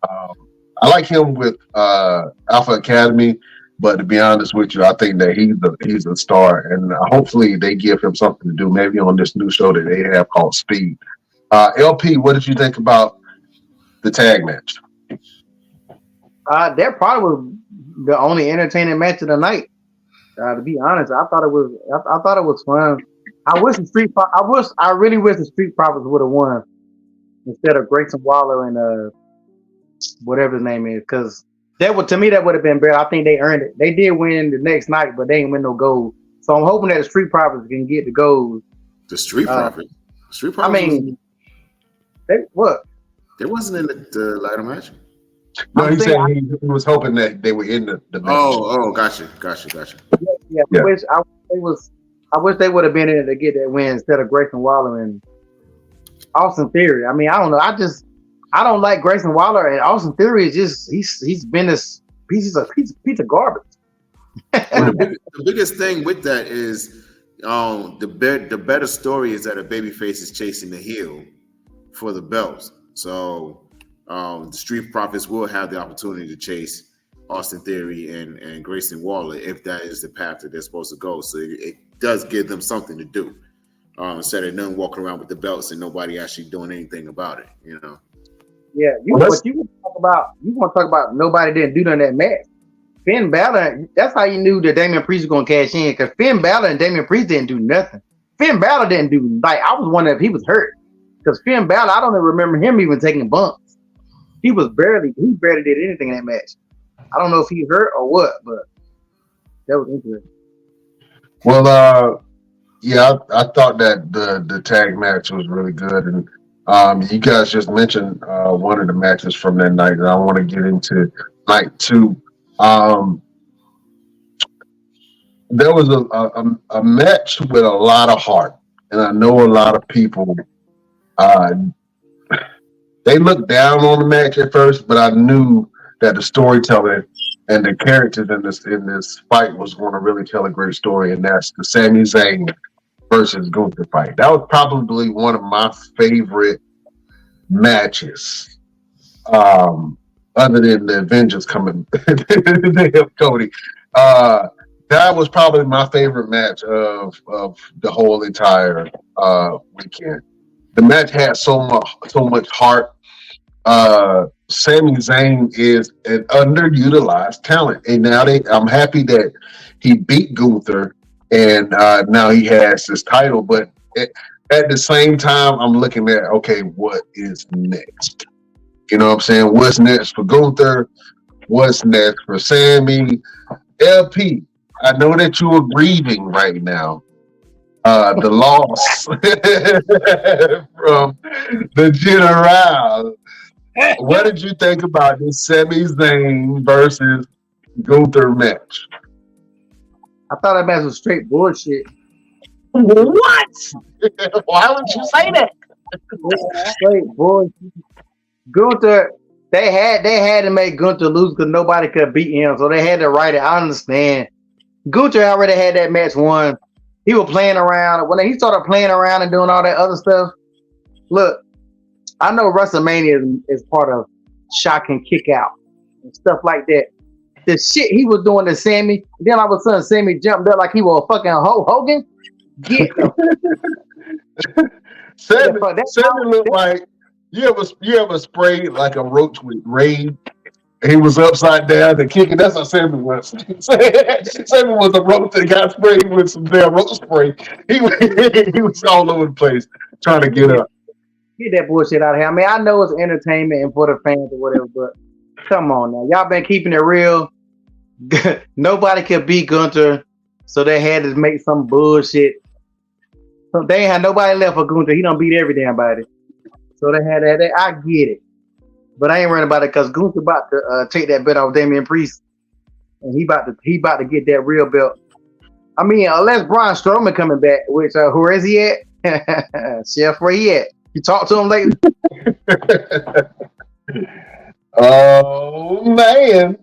Um, I like him with Alpha Academy, but to be honest with you, I think that he's a star, and hopefully they give him something to do, maybe on this new show that they have called Speed. LP, what did you think about the tag match? That probably was the only entertaining match of the night. To be honest, I thought it was. I thought it was fun. I really wish the Street Profits would have won instead of Grayson Waller and whatever his name is, because to me that would have been better. I think they earned it. They did win the next night, but they didn't win no gold. So I'm hoping that the Street Profits can get the gold. The Street Profits. Street I Profits. mean, what? They wasn't in the ladder match. No, he said he was hoping that they were in the match. Gotcha. Yeah. I wish they would have been in it to get that win instead of Grayson Waller and Austin Theory. I mean, I don't know. I don't like Grayson Waller, and Austin Theory is just he's been this piece of garbage. The biggest thing with that is the better story is that a babyface is chasing the heel for the belts. So the Street Profits will have the opportunity to chase Austin Theory and Grayson Waller if that is the path that they're supposed to go. So it does give them something to do instead of them walking around with the belts and nobody actually doing anything about it. You know. Yeah, you want to talk about nobody didn't do none of that match. Finn Balor, that's how you knew that Damian Priest was going to cash in, because Finn Balor and Damian Priest didn't do nothing. Finn Balor didn't do, I was wondering if he was hurt, because Finn Balor, I don't even remember him even taking bumps. He barely did anything in that match. I don't know if he hurt or what, but that was interesting. Well, yeah, I thought that the tag match was really good, and you guys just mentioned one of the matches from that night, and I want to get into night two. There was a match with a lot of heart, and I know a lot of people they looked down on the match at first, but I knew that the storytelling and the characters in this fight was going to really tell a great story, and that's the Sami Zayn versus Gunther fight. That was probably one of my favorite matches. Other than the Avengers coming to help Cody. That was probably my favorite match of the whole entire weekend. The match had so much heart. Sami Zayn is an underutilized talent, and now I'm happy that he beat Gunther, and now he has this title. But at the same time, I'm looking at, okay, what is next? You know what I'm saying? What's next for Gunther? What's next for Sammy? LP, I know that you are grieving right now. The loss from the General. What did you think about this Sami Zayn versus Gunther match? I thought that match was straight bullshit. What? Why would you say that? Straight bullshit. Gunther, they had to make Gunther lose because nobody could beat him, so they had to write it. I understand. Gunther already had that match won. He was playing around. When he started playing around and doing all that other stuff, look, I know WrestleMania is part of shock and kick out and stuff like that. The shit he was doing to Sammy, then all of a sudden Sammy jumped up like he was a fucking Hulk Hogan. Get Sammy looked like you ever sprayed like a roach with Raid? He was upside down and kicking. That's how Sammy was. Sammy was a roach that got sprayed with some damn roach spray. He was all over the place trying to get up. Get that bullshit out of here. I mean, I know it's entertainment and for the fans or whatever, but come on now. Y'all been keeping it real. Nobody could beat Gunther, so they had to make some bullshit. So they ain't had nobody left for Gunther. He done beat every damn body. So they had that. I get it. But I ain't worrying about it because Gunther about to take that belt off Damian Priest. And he about to get that real belt. I mean, unless Braun Strowman coming back, which where is he at? Chef, where he at? You talked to him lately? Oh man.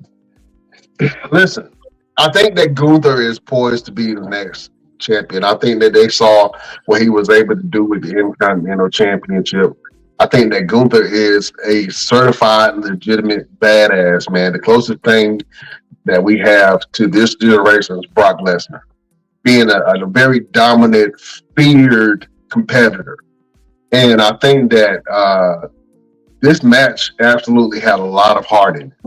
Listen, I think that Gunther is poised to be the next champion. I think that they saw what he was able to do with the Intercontinental Championship. I think that Gunther is a certified, legitimate badass, man. The closest thing that we have to this generation is Brock Lesnar being a very dominant, feared competitor. And I think that this match absolutely had a lot of heart in it.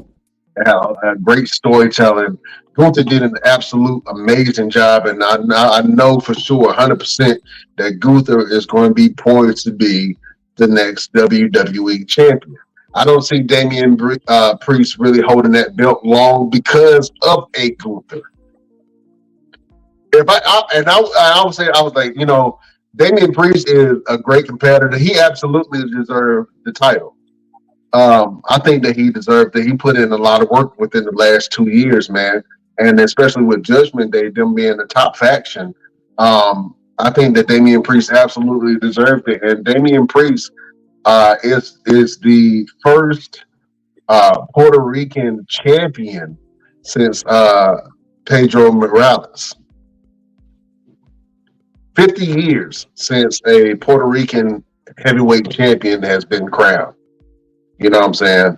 It had a great storytelling. Gunther did an absolute amazing job, and I know for sure, 100%, that Gunther is going to be poised to be the next WWE champion. I don't see Damian Priest really holding that belt long because of a Gunther. If I would say, I was like, Damian Priest is a great competitor. He absolutely deserved the title. I think that he deserved it. He put in a lot of work within the last 2 years, man, and especially with Judgment Day, them being the top faction. I think that Damian Priest absolutely deserved it, and Damian Priest is the first Puerto Rican champion since Pedro Morales. 50 years since a Puerto Rican heavyweight champion has been crowned. You know what I'm saying?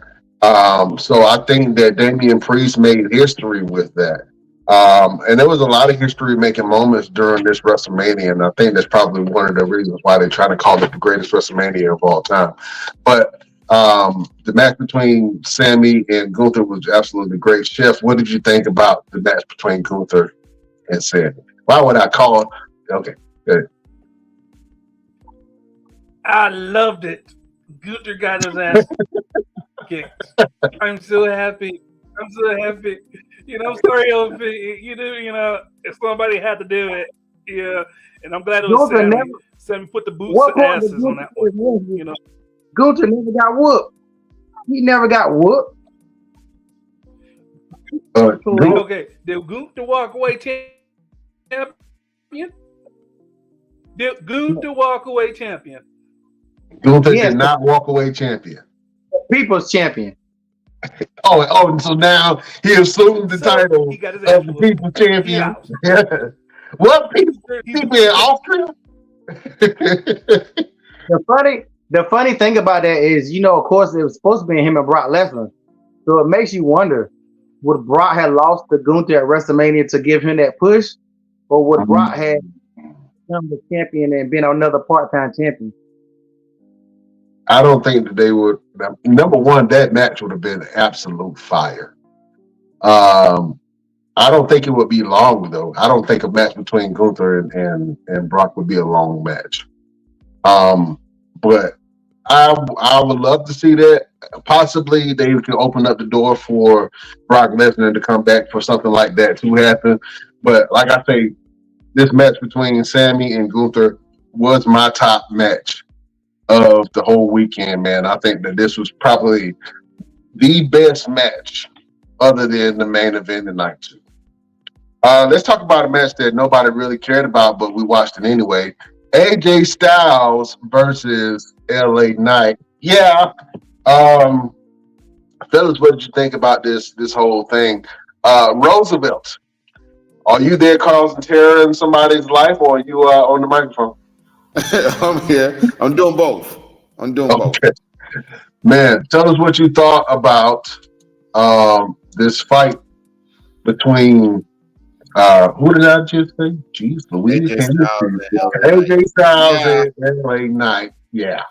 So I think that Damian Priest made history with that. And there was a lot of history-making moments during this WrestleMania, and I think that's probably one of the reasons why they're trying to call it the greatest WrestleMania of all time. But the match between Sammy and Gunther was absolutely great. Chef, what did you think about the match between Gunther and Sammy? Why would I call it? Okay, good. I loved it. Gunther got his ass kicked. I'm so happy. I'm so happy. I'm sorry, OP. If somebody had to do it, and I'm glad it was Sammy. Sammy put the boots and asses on that one. Gunther never got whooped. He never got whooped. Okay, did Gunther walk away champion? Did Gunther walk away champion? Gunther did not walk away champion. People's champion. Oh, so now he assumed the title of the People's Champion. Yeah. What people in Austria? The funny thing about that is, of course, it was supposed to be him and Brock Lesnar. So it makes you wonder, would Brock have lost to Gunther at WrestleMania to give him that push? Or would Brock have become the champion and been another part-time champion? I don't think that they would. Number one, that match would have been absolute fire. I don't think it would be long, though. I don't think a match between Gunther and Brock would be a long match. But I would love to see that. Possibly they can open up the door for Brock Lesnar to come back for something like that to happen. But like I say, this match between Sammy and Gunther was my top match of the whole weekend, man. I think that this was probably the best match other than the main event of night 2. Let's talk about a match that nobody really cared about, but we watched it anyway. AJ Styles versus LA Knight. Yeah. Fellas, what did you think about this whole thing? Roosevelt, are you there causing terror in somebody's life, or are you on the microphone? I'm here. I'm doing both. Both. Man, tell us what you thought about this fight between who did I just say? Jeez Louise. AJ Styles and LA Knight. Yeah.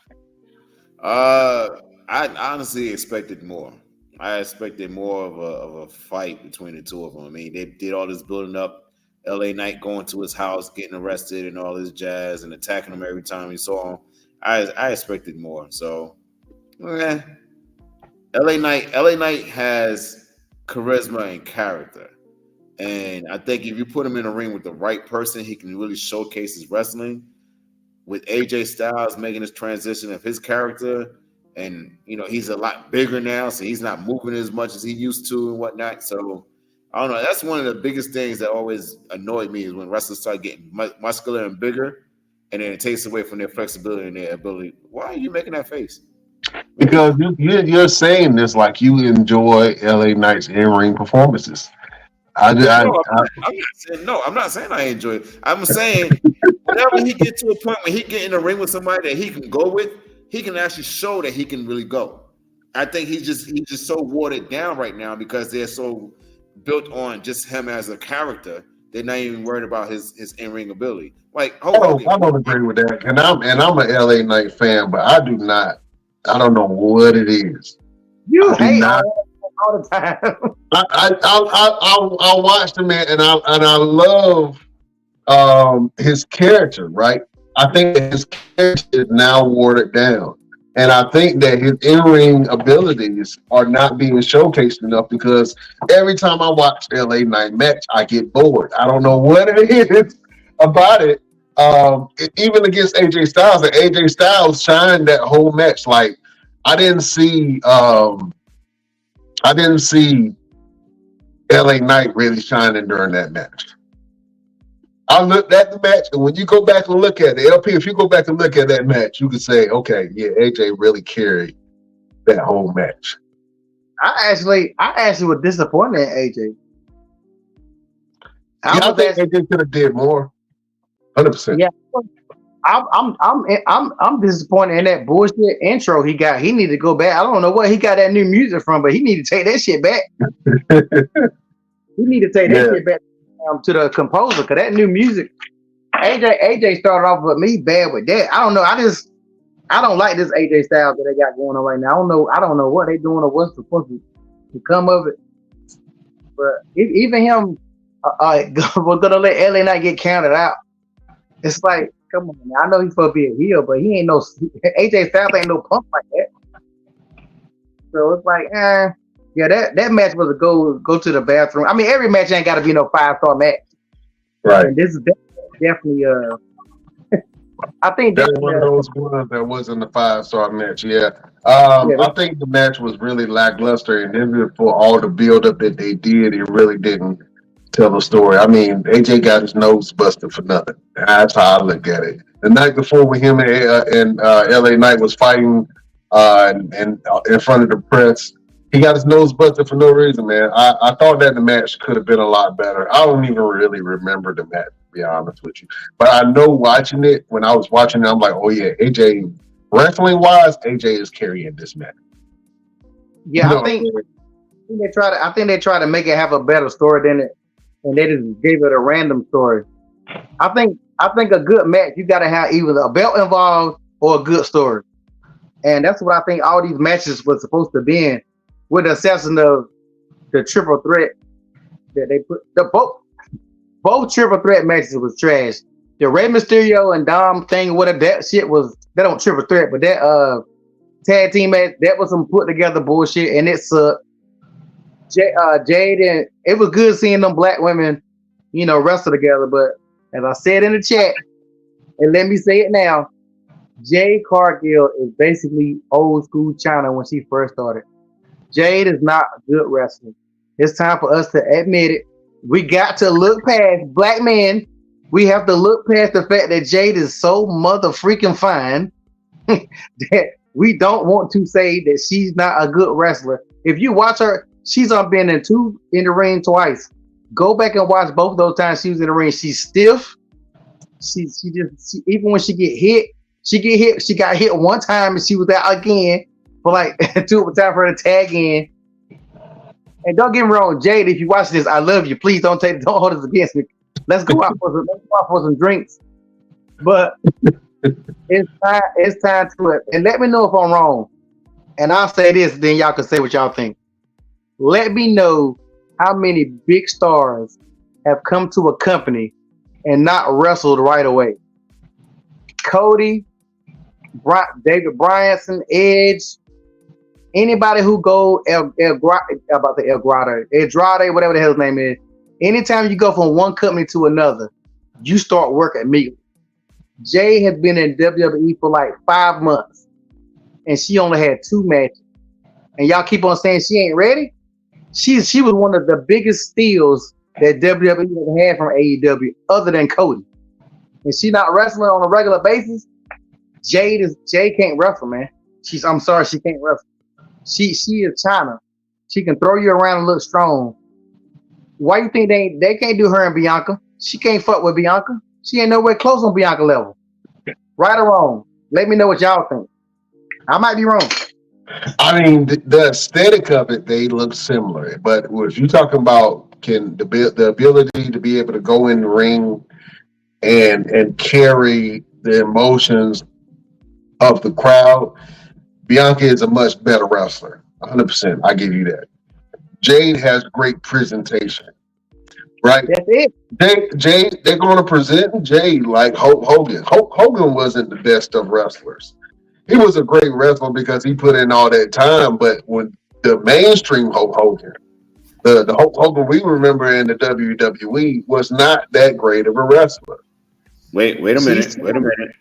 I honestly expected more. I expected more of a fight between the two of them. I mean, they did all this building up. LA Knight going to his house, getting arrested, and all this jazz, and attacking him every time he saw him. I expected more. So, LA Knight has charisma and character, and I think if you put him in a ring with the right person, he can really showcase his wrestling. With AJ Styles making this transition of his character, and he's a lot bigger now, so he's not moving as much as he used to and whatnot. So. I don't know. That's one of the biggest things that always annoyed me is when wrestlers start getting muscular and bigger, and then it takes away from their flexibility and their ability. Why are you making that face? Because you're saying this like you enjoy LA Knight's in-ring performances. I I'm not saying I enjoy it. I'm saying whenever he get to a point when he get in the ring with somebody that he can go with, he can actually show that he can really go. I think he's just so watered down right now because they're so built on just him as a character. They're not even worried about his in ring ability. Like Hulk Hogan. I don't agree with that. And I'm an LA Knight fan, but I do not. I don't know what it is. You I do hate not. all the time. I watched him and I love his character, right? I think that his character is now watered down. And I think that his in-ring abilities are not being showcased enough because every time I watch LA Knight match, I get bored. I don't know what it is about it. Even against AJ Styles, and AJ Styles shined that whole match. Like I didn't see LA Knight really shining during that match. I looked at the match, and when you go back and look at it, LP, if you go back and look at that match, you can say, okay, yeah, AJ really carried that whole match. I actually was disappointed in AJ. I think AJ could have did more. 100%. Yeah, I'm disappointed in that bullshit intro he got. He need to go back. I don't know where he got that new music from, but he need to take that shit back. He need to take that shit back to the composer because that new music. AJ started off with me bad with that. I don't know. I don't like this AJ Styles that they got going on right now. I don't know what they doing or what's supposed to come of it. But even him, we're gonna let LA Knight get counted out. It's like, come on, man. I know he's supposed to be a heel, but he ain't no AJ Styles ain't no punk like that. So it's like, yeah, that match was a go to the bathroom. I mean, every match ain't got to be no 5-star match. Right. And this is definitely I think that's one of those ones that wasn't a 5-star match. Yeah. I think the match was really lackluster, and then for all the build up that they did, it really didn't tell the story. I mean, AJ got his nose busted for nothing. That's how I look at it. The night before, when him and LA Knight was fighting and in front of the press, he got his nose busted for no reason, man. I thought that the match could have been a lot better. I don't even really remember the match, to be honest with you. But I know watching it, when I was watching it, I'm like, oh yeah, AJ, wrestling wise, AJ is carrying this match. Yeah, I think they try to make it have a better story than it, and they just gave it a random story. I think a good match, you got to have either a belt involved or a good story, and that's what I think all these matches were supposed to be in, with the exception of the triple threat that they put. Both triple threat matches was trash. The Rey Mysterio and Dom thing, whatever that shit was, that don't triple threat, but that tag team match, that was some put together bullshit, and it sucked. Jade, and it was good seeing them black women, wrestle together. But as I said in the chat, and let me say it now, Jade Cargill is basically old school China when she first started. Jade is not a good wrestler. It's time for us to admit it. We got to look past black men. We have to look past the fact that Jade is so mother freaking fine that we don't want to say that she's not a good wrestler. If you watch her, she's been in the ring twice. Go back and watch both of those times she was in the ring. She's stiff. She even when she get hit. She got hit one time and she was out again for like 2 time for her to tag in. And don't get me wrong, Jade, if you watch this, I love you. Please don't hold us against me. Let's go out for some drinks. But it's time to it. And let me know if I'm wrong. And I'll say this, then y'all can say what y'all think. Let me know how many big stars have come to a company and not wrestled right away. Cody, David Bryanson, Edge, anybody who go Andrade, whatever the hell his name is. Anytime you go from one company to another, you start work immediately. Jay has been in WWE for like 5 months, and she only had 2 matches. And y'all keep on saying she ain't ready. She was one of the biggest steals that WWE had from AEW, other than Cody. And she not wrestling on a regular basis. Jade can't wrestle, man. I'm sorry, she can't wrestle. She is China. She can throw you around and look strong, Why you think they can't do her and Bianca? She can't fuck with Bianca. She ain't nowhere close on Bianca level. Right or wrong? Let me know what y'all think. I might be wrong. I mean, the aesthetic of it, they look similar. But if you talking about the ability to be able to go in the ring and carry the emotions of the crowd, Bianca is a much better wrestler. 100%. I give you that. Jade has great presentation, right? That's it. Jade, they're going to present Jade like Hulk Hogan. Hulk Hogan wasn't the best of wrestlers. He was a great wrestler because he put in all that time, but when the mainstream Hulk Hogan, the Hulk Hogan we remember in the WWE, was not that great of a wrestler. Wait a minute. Wait a minute.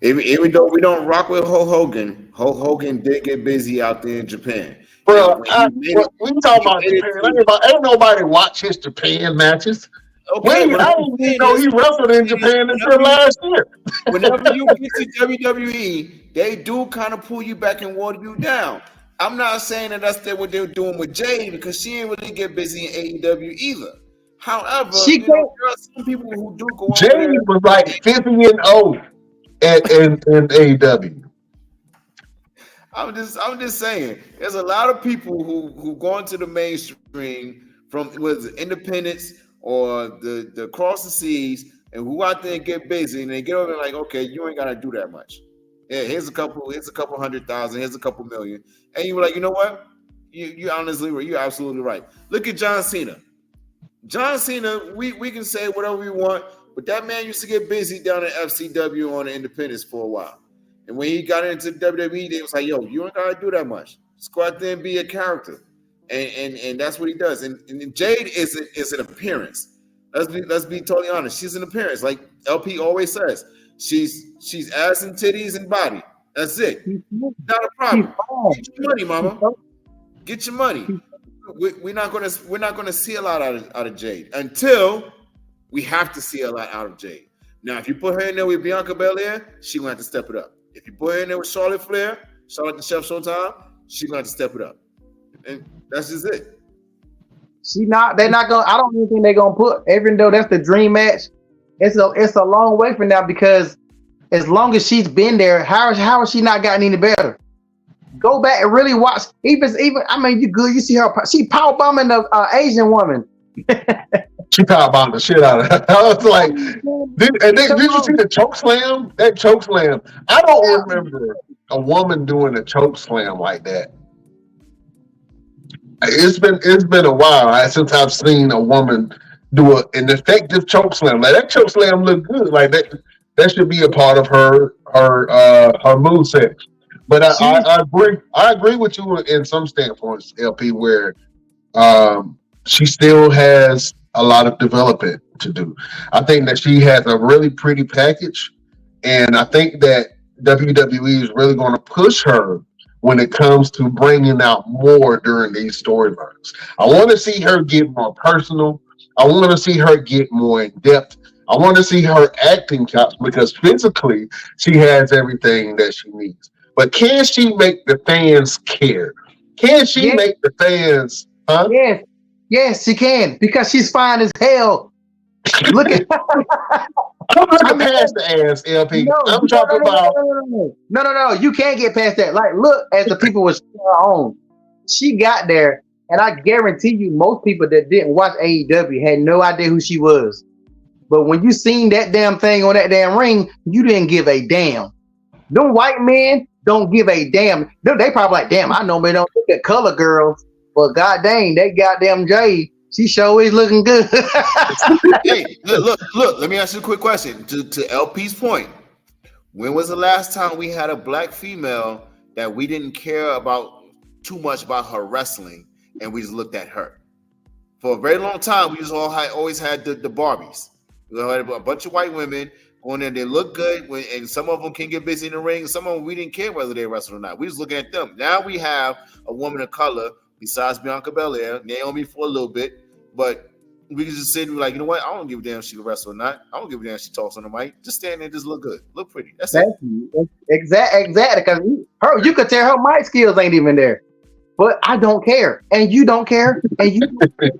Even though we don't rock with Hulk Hogan did get busy out there in Japan. Bro, Now, we talk about Japan. Ain't nobody watch his Japan matches. okay, but I didn't even know he wrestled in Japan until last year. whenever you get to WWE, they do kind of pull you back and water you down. I'm not saying that that's what they're doing with Jade because she ain't really get busy in AEW either. However, there are some people who do go over Jade there. was like 50-0 in AEW. I'm just saying, there's a lot of people who go into the mainstream from whether it's independents or the cross the seas and who out there and get busy and they get over there like, okay, you ain't gotta do that much. Yeah, here's a couple 100,000, here's a couple million, and you were like, you know what? You honestly, you're absolutely right. Look at John Cena. John Cena, we can say whatever we want, but that man used to get busy down at FCW on the independents for a while. And when he got into WWE, they was like, yo, you ain't gotta do that much. Just go out there and be a character. And that's what he does. And Jade is an appearance. Let's be totally honest. She's an appearance. Like LP always says, she's ass and titties and body. That's it. Not a problem. Get your money, mama. Get your money. We're not gonna see a lot out of Jade until we have to see a lot out of Jade. Now, if you put her in there with Bianca Belair, she's gonna have to step it up. If you put her in there with Charlotte Flair, Charlotte the Chef Showtime, she's gonna have to step it up. And that's just it. They're not gonna. I don't even think they're gonna put. Even though that's the dream match, it's a long way from now because as long as she's been there, how has she not gotten any better? Go back and really watch. Even I mean, you good. You see her. She power bombing the Asian woman. She power bombed the shit out of her. I was like, did you see the choke slam? That choke slam. I don't remember a woman doing a choke slam like that. It's been a while since I've seen a woman do an effective choke slam. Like that choke slam looked good. Like that should be a part of her moveset. But I agree with you in some standpoints, LP, where she still has a lot of development to do. I think that she has a really pretty package, and I think that WWE is really going to push her when it comes to bringing out more during these storylines. I want to see her get more personal. I want to see her get more in depth. I want to see her acting chops because physically she has everything that she needs. But can she make the fans care? Can she make the fans? Huh? Yes, she can because she's fine as hell. Look at. I'm looking past the ass, LP. I'm talking about. No. You can't get past that. Like, look, as the people was on, she got there, and I guarantee you, most people that didn't watch AEW had no idea who she was. But when you seen that damn thing on that damn ring, you didn't give a damn. Them white men don't give a damn. They probably like, damn, I know they don't look at color girls, but god dang, they goddamn Jay, she sure is looking good. Hey, look, let me ask you a quick question. To LP's point, when was the last time we had a black female that we didn't care about too much about her wrestling and we just looked at her? For a very long time, we just always had the Barbies. We had a bunch of white women going in, they look good, and some of them can get busy in the ring. Some of them we didn't care whether they wrestled or not. We just looking at them. Now we have a woman of color besides Bianca Belair, Naomi for a little bit, but we can just sit and be like, you know what? I don't give a damn if she can wrestle or not. I don't give a damn if she talks on the mic. Just stand there and just look good, look pretty. That's it. Exactly, because you could tell her mic skills ain't even there. but I don't care, and you don't care, and you don't care.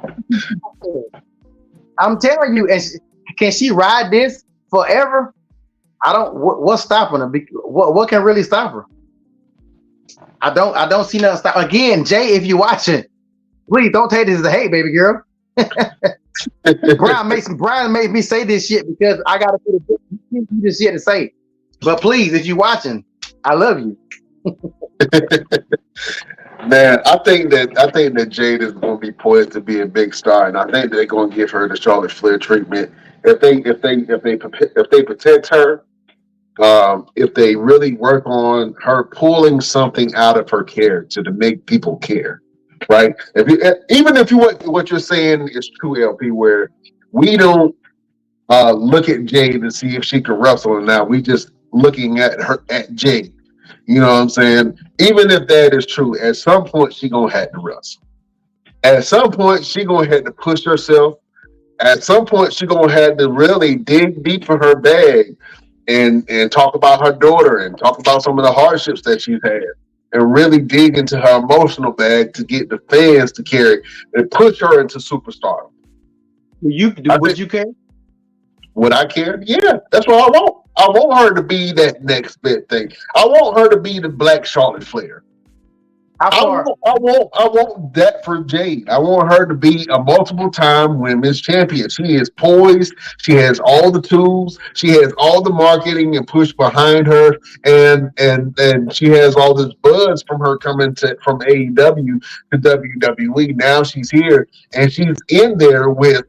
I'm telling you, and can she ride this forever? I don't. What's stopping her? What can really stop her? I don't see nothing stop. Again, Jay, if you're watching, please don't take this as a hate, baby girl. Brian made me say this shit because I gotta put this shit to say. But please, if you're watching, I love you. Man, I think that Jade is going to be poised to be a big star, and I think they're going to give her the Charlotte Flair treatment if they protect her. If they really work on her pulling something out of her character to make people care, right? Even if what you're saying is true, LP, where we don't look at Jade to see if she can wrestle or not, we just looking at Jade. You know what I'm saying? Even if that is true, at some point she gonna have to wrestle. At some point she gonna have to push herself. At some point she gonna have to really dig deep for her bag and talk about her daughter and talk about some of the hardships that she's had and really dig into her emotional bag to get the fans to carry and push her into superstardom. Would you care? Would I care? Yeah, that's what I want. I want her to be that next big thing. I want her to be the Black Charlotte Flair. How far? I want that for Jade. I want her to be a multiple-time women's champion. She is poised. She has all the tools. She has all the marketing and push behind her, and she has all this buzz from her coming from AEW to WWE. Now she's here, and she's in there with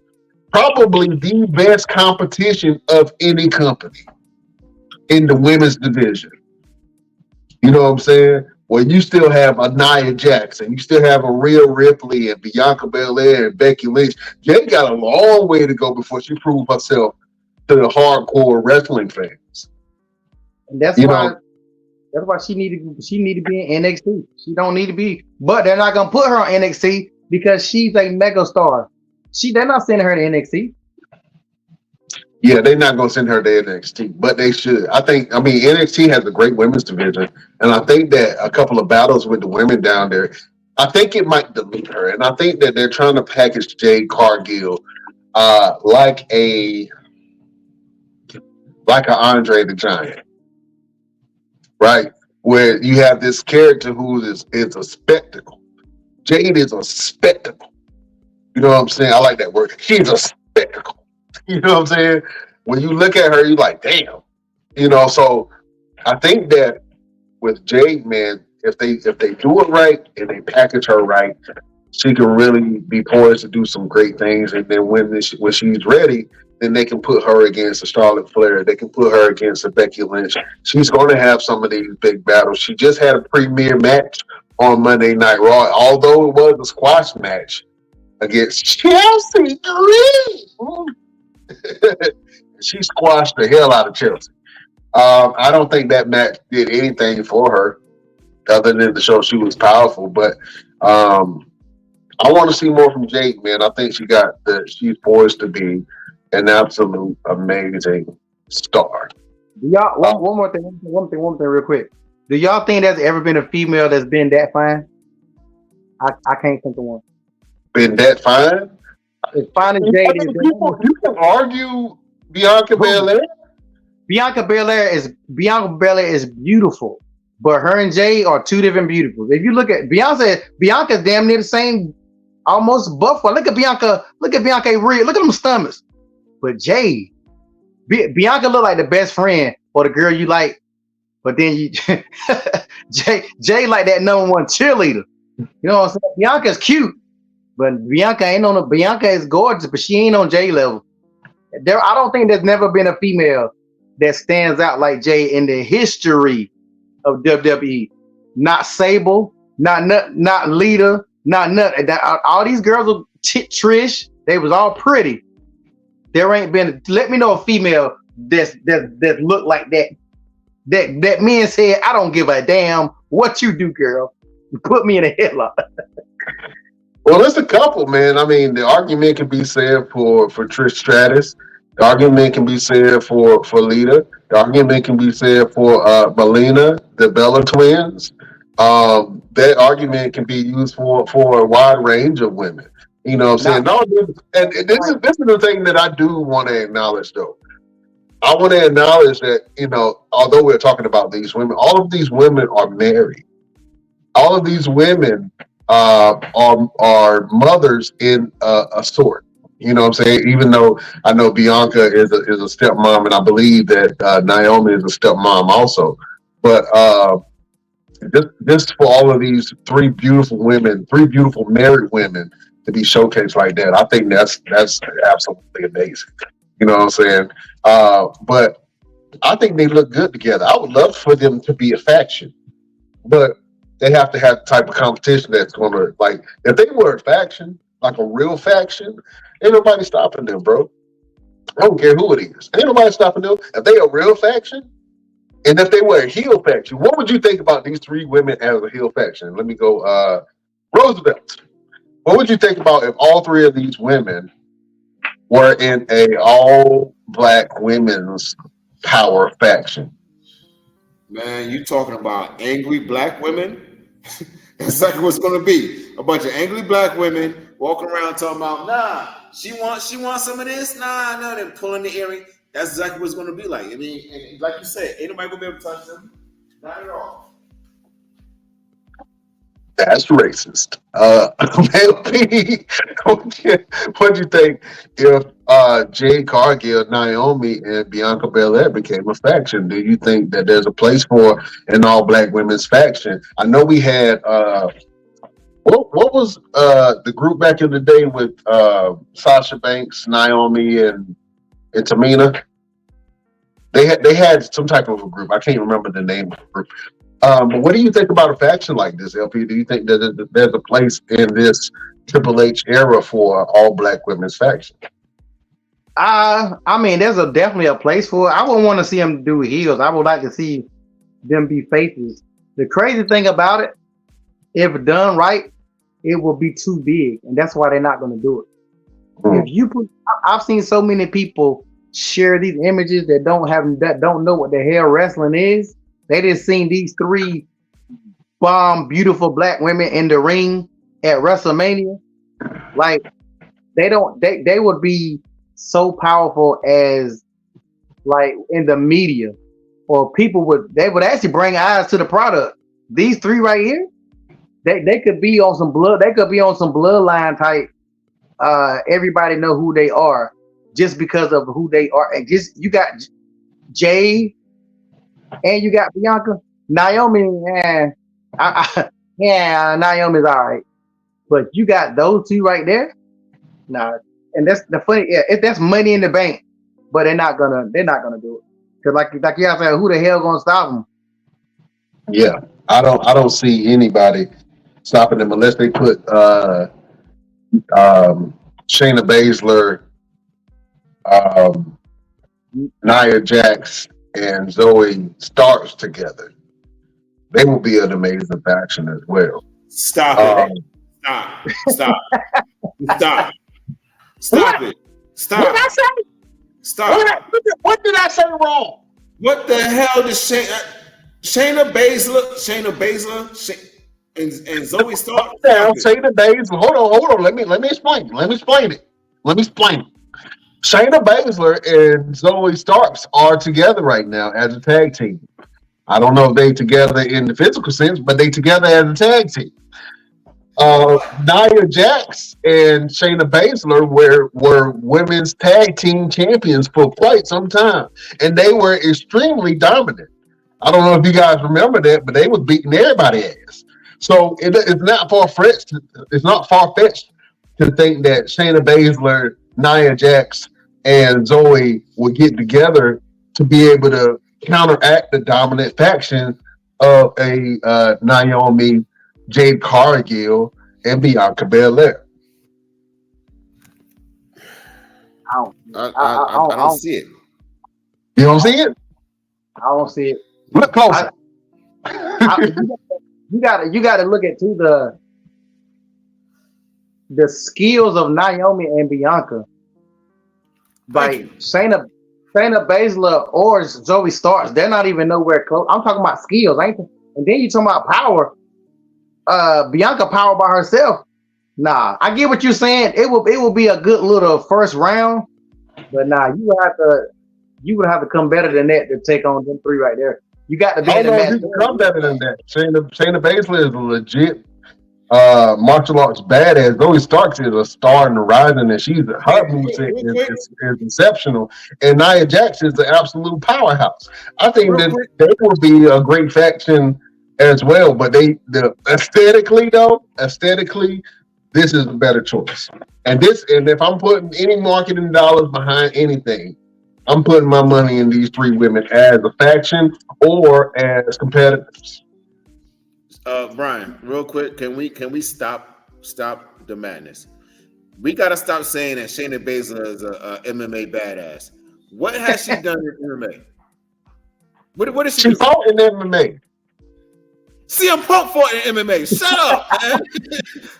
probably the best competition of any company in the women's division. You know what I'm saying? Well, you still have a Nia Jackson, you still have a Rhea Ripley and Bianca Belair and Becky Lynch. Jay got a long way to go before she proved herself to the hardcore wrestling fans. And that's why she need to be in NXT. She don't need to be, but they're not gonna put her on NXT because she's a mega star. They're not sending her to NXT. Yeah, they're not going to send her to NXT, but they should. NXT has a great women's division, and I think that a couple of battles with the women down there, I think it might delete her, and I think that they're trying to package Jade Cargill like a Andre the Giant, right? Where you have this character who is a spectacle. Jade is a spectacle. You know what I'm saying? I like that word. She's a spectacle. You know what I'm saying? When you look at her, you're like, damn. You know, so I think that with Jade, man, if they do it right and they package her right, she can really be poised to do some great things. And then when she's ready, then they can put her against a Charlotte Flair. They can put her against a Becky Lynch. She's going to have some of these big battles. She just had a premiere match on Monday Night Raw, although it was a squash match against Chelsea Green. She squashed the hell out of Chelsea. I don't think that match did anything for her other than to show she was powerful. But I want to see more from Jade, man. I think she's poised to be an absolute amazing star. Y'all, one more thing, real quick. Do y'all think there's ever been a female that's been that fine? I can't think of one. Been that fine? As fine as Jade is. You can argue Bianca Belair. Bianca Belair is beautiful, but her and Jade are two different beautifuls. If you look at Bianca's damn near the same, almost buff. Look at Bianca. Look at them stomachs. But Jade, Bianca look like the best friend or the girl you like, but then Jade like that number one cheerleader. You know what I'm saying? Bianca's cute, but Bianca is gorgeous, but she ain't on Jade level. I don't think there's never been a female that stands out like Jade in the history of WWE. Not Sable, not Lita, not nothing. All these girls were Trish. They was all pretty. There ain't been. Let me know a female that looked like that. That men said, I don't give a damn what you do, girl. You put me in a headlock. Well, there's a couple, man. I mean, the argument can be said for Trish Stratus. The argument can be said for Lita. The argument can be said for Melina, the Bella twins. That argument can be used for a wide range of women. You know what I'm saying? Not No, and this is the thing that I do want to acknowledge, though. I want to acknowledge that, although we're talking about these women, all of these women are married. All of these women are mothers in a sort. You know what I'm saying? Even though I know Bianca is a stepmom, and I believe that Naomi is a stepmom also. But just for all of these three beautiful women, three beautiful married women to be showcased like that, I think that's absolutely amazing. You know what I'm saying? But I think they look good together. I would love for them to be a faction, but they have to have the type of competition that's going to, like, if they were a faction, like a real faction, ain't nobody stopping them, bro. I don't care who it is. Ain't nobody stopping them. If they a real faction, and if they were a heel faction, what would you think about these three women as a heel faction? Let me go, Roosevelt. What would you think about if all three of these women were in a all black women's power faction? Man, you talking about angry black women? That's exactly what's going to be. A bunch of angry black women walking around talking about, nah, she wants some of this. Nah, no, they're pulling the earring. That's exactly what it's going to be like. I mean, and like you said, ain't nobody going to be able to touch them. Not at all. That's racist. LP, what'd you think if Jade Cargill, Naomi, and Bianca Belair became a faction? Do you think that there's a place for an all black women's faction? I know we had what was the group back in the day with Sasha Banks, Naomi, and Tamina? They had some type of a group. I can't remember the name of the group. But what do you think about a faction like this, LP? Do you think that there's a place in this Triple H era for all black women's faction? I mean, there's definitely a place for it. I would want to see them do heels. I would like to see them be faces. The crazy thing about it, if done right, it will be too big, and that's why they're not going to do it. If you put, I've seen so many people share these images that don't know what the hell wrestling is. They just seen these three bomb, beautiful black women in the ring at WrestleMania. Like they would be so powerful as like in the media, or they would actually bring eyes to the product. These three right here, they could be on some blood. They could be on some bloodline type. Everybody know who they are just because of who they are, and just you got Jade. And you got Bianca, Naomi, Naomi's all right, but you got those two right there. Nah, and that's the funny. Yeah, that's money in the bank, but they're not gonna do it because like y'all said, who the hell gonna stop them? Yeah, I don't see anybody stopping them unless they put Shayna Baszler, Nia Jax, and Zoe Starks together. They will be an amazing faction as well. Stop it. Stop it. Stop. What did I say? Stop. What did I say wrong? What the hell did Shayna Baszler, and Zoe Stark? Shayna Baszler. Hold on. Let me explain. Let me explain it. Shayna Baszler and Zoe Starks are together right now as a tag team. I don't know if they together in the physical sense, but they together as a tag team. Nia Jax and Shayna Baszler were women's tag team champions for quite some time, and they were extremely dominant. I don't know if you guys remember that, but they was beating everybody's ass. So it's not far-fetched. It's not far-fetched to think that Shayna Baszler, Nia Jax, and Zoe would get together to be able to counteract the dominant faction of a Naomi, Jade Cargill, and Bianca Belair. I don't see it. You don't see it? I don't see it. Look closer. You got to look at the skills of Naomi and Bianca. Like Shayna Baszler or Zoe Starks, they're not even nowhere close. I'm talking about skills, ain't they? And then you talking about power. Bianca power by herself. Nah, I get what you're saying. It will be a good little first round, but nah, you would have to come better than that to take on them three right there. You got to be I in don't the know if match. you can come better than that. Shayna Baszler is a legit martial arts badass. Zoe Starks is a star in the rising, and her moveset Real quick, is exceptional. And Nia Jax is an absolute powerhouse. I think real that quick. they would be a great faction as well. But aesthetically, this is a better choice. And if I'm putting any marketing dollars behind anything, I'm putting my money in these three women as a faction or as competitors. Brian, real quick, can we stop the madness? We gotta stop saying that Shayna Baszler is a MMA badass. What has she done in MMA? What does she She do? fought in MMA. CM Punk fought in MMA. Shut up, man.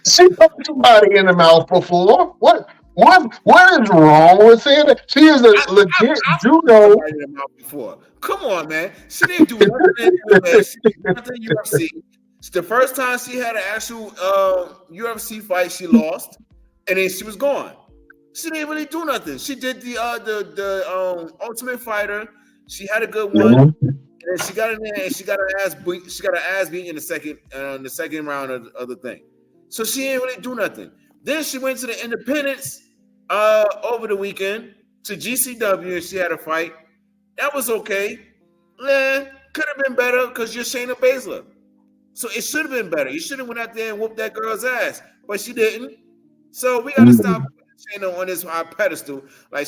She poked somebody in the mouth before. What is wrong with saying that? She is a legit I've judo. somebody in the mouth before. Come on, man. She didn't do nothing in MMA. She did nothing in UFC. The first time she had an actual UFC fight, she lost, and then she was gone. She didn't really do nothing. She did the Ultimate Fighter. She had a good one, Mhm. and then she got in there and she got her ass beat. She got her ass beat in the second round of the thing. So she didn't really do nothing. Then she went to the Independence over the weekend to GCW and she had a fight. That was okay. Yeah, could have been better because you're Shayna Baszler. So it should have been better. You should have went out there and whooped that girl's ass, but she didn't. So we gotta stop putting Shayna on this high pedestal. Like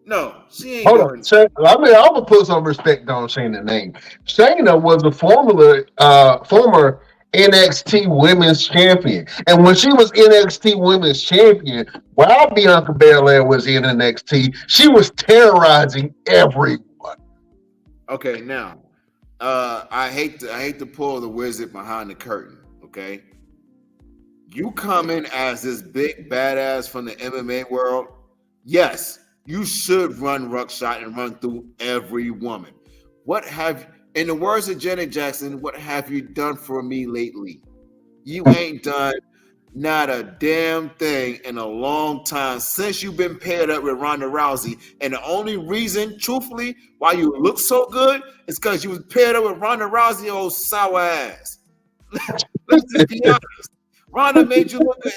no, she ain't Hold on. doing. I'm gonna put some respect on Shayna's name. Shayna was the former NXT Women's Champion, and when she was NXT Women's Champion, while Bianca Belair was in NXT, she was terrorizing everyone. Okay, now I hate to pull the wizard behind the curtain. Okay, you come in as this big badass from the MMA world. Yes, you should run ruckshot and run through every woman. In the words of Janet Jackson, what have you done for me lately? You ain't done not a damn thing in a long time since you've been paired up with Ronda Rousey. And the only reason, truthfully, why you look so good is because you was paired up with Ronda Rousey, old sour ass. Let's just be honest. Ronda made you look good.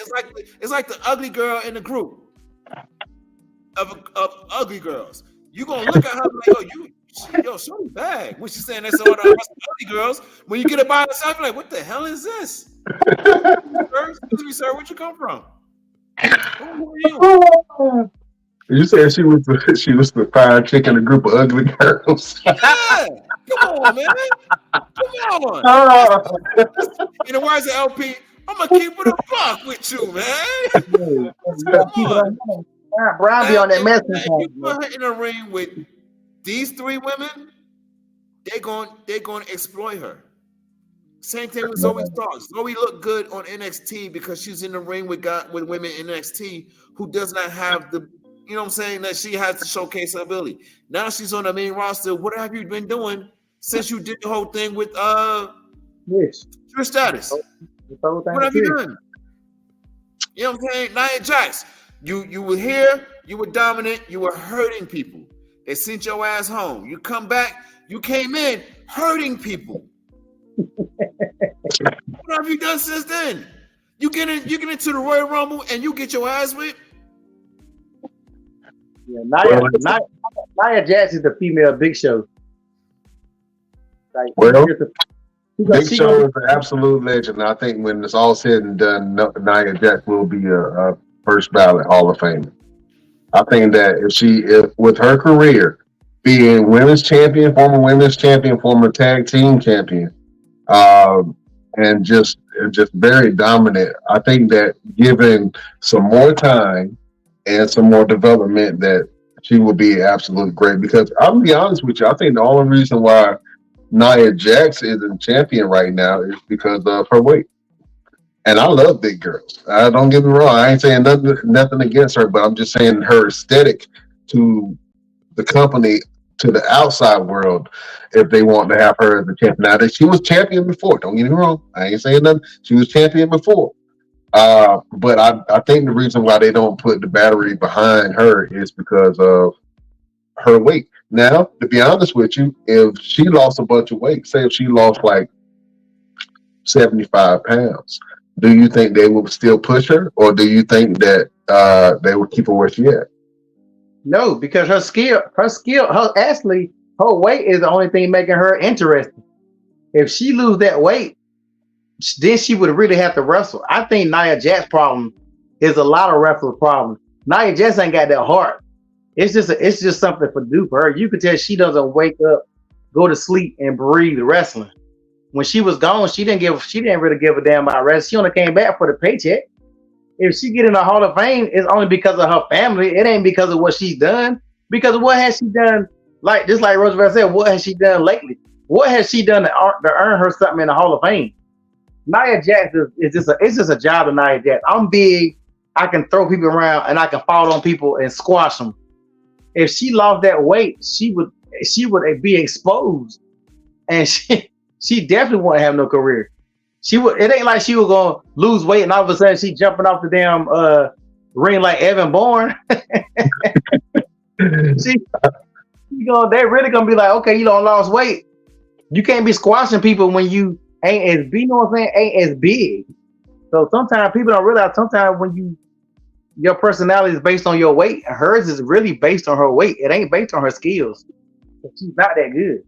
It's like the ugly girl in the group of ugly girls. You gonna look at her like, so bad. When she's saying that's all the ugly girls, when you get it by herself, you're like, what the hell is this? Excuse me, sir, where'd you come from? Who are you? You said she was the fire chick in a group of ugly girls. Yeah, come on, man. Come on. In the words of LP, I'm gonna keep it a buck with you, man. Come on. Brian be on that mess. You put her in a ring with these three women, they're going to exploit her. Same thing with Zoe Starks. Zoe looked good on NXT because she's in the ring with women in NXT who does not have the, you know what I'm saying, that she has to showcase her ability. Now she's on the main roster. What have you been doing since you did the whole thing with Yes. your status? What have you done? You know what I'm saying? Nia Jax, you were here, you were dominant, you were hurting people. They sent your ass home. You come back, you came in hurting people. What have you done since then? You get into the Royal Rumble and you get your ass whipped. Yeah, Nia Jax is the female Big Show. Like, Big Show is an absolute legend. I think when it's all said and done, Nia Jax will be a first ballot Hall of Famer. I think that if with her career being women's champion, former tag team champion, and just very dominant, I think that given some more time and some more development, that she will be absolutely great. Because I'll be honest with you, I think the only reason why Nia Jax isn't champion right now is because of her weight. And I love big girls. Don't get me wrong. I ain't saying nothing against her, but I'm just saying her aesthetic to the company to the outside world if they want to have her as the champion. Now that she was champion before, don't get me wrong, I ain't saying nothing. She was champion before. But I think the reason why they don't put the battery behind her is because of her weight. Now, to be honest with you, if she lost a bunch of weight, say if she lost like 75 pounds, do you think they will still push her, or do you think that they will keep her where she at? No, because her weight is the only thing making her interesting. If she lose that weight, then she would really have to wrestle. I think Nia Jax's problem is a lot of wrestlers' problem. Nia Jax ain't got that heart. It's just something for do for her. You could tell she doesn't wake up, go to sleep, and breathe wrestling. When she was gone, she didn't really give a damn about wrestling. She only came back for the paycheck. If she get in the Hall of Fame, it's only because of her family. It ain't because of what she's done. Because of what has she done? Like just like Roosevelt said, what has she done lately? What has she done to earn her something in the Hall of Fame? Nia Jax is just a job to Nia Jax. I'm big. I can throw people around and I can fall on people and squash them. If she lost that weight, she would be exposed, and she definitely wouldn't have no career. She would. It ain't like she was gonna lose weight and all of a sudden she jumping off the damn ring like Evan Bourne. They're really gonna be like, okay, you don't lost weight. You can't be squashing people when you ain't as big. You know what I'm saying? Ain't as big. So sometimes people don't realize. Sometimes when your personality is based on your weight, hers is really based on her weight. It ain't based on her skills. She's not that good.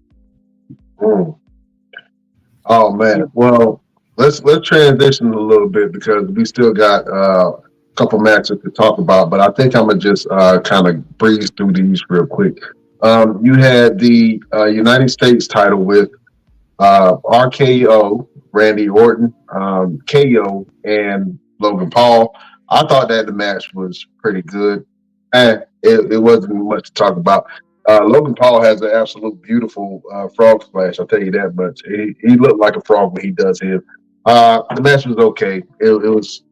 Oh man. Well, let's transition a little bit because we still got a couple matches to talk about. But I think I'm gonna just kind of breeze through these real quick. You had the United States title with RKO, Randy Orton, KO, and Logan Paul. I thought that the match was pretty good, and it wasn't much to talk about. Logan Paul has an absolute beautiful frog splash. I'll tell you that much. He looked like a frog when he does his. The match was okay. It was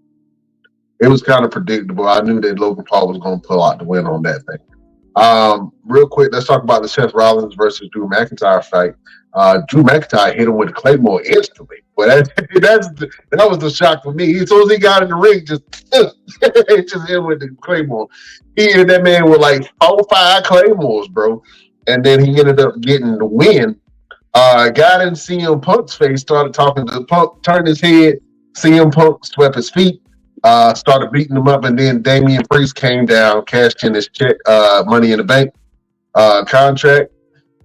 kind of predictable. I knew that Logan Paul was going to pull out the win on that thing. Real quick, let's talk about the Seth Rollins versus Drew McIntyre fight. Drew McIntyre hit him with a Claymore instantly. Well, that was the shock for me. As soon as he got in the ring, just hit him with the Claymore. He hit that man with like 4 or 5 Claymores, bro. And then he ended up getting the win. Got in CM Punk's face, started talking to Punk, turned his head. CM Punk swept his feet. Started beating him up, and then Damian Priest came down, cashed in his check, Money in the Bank contract,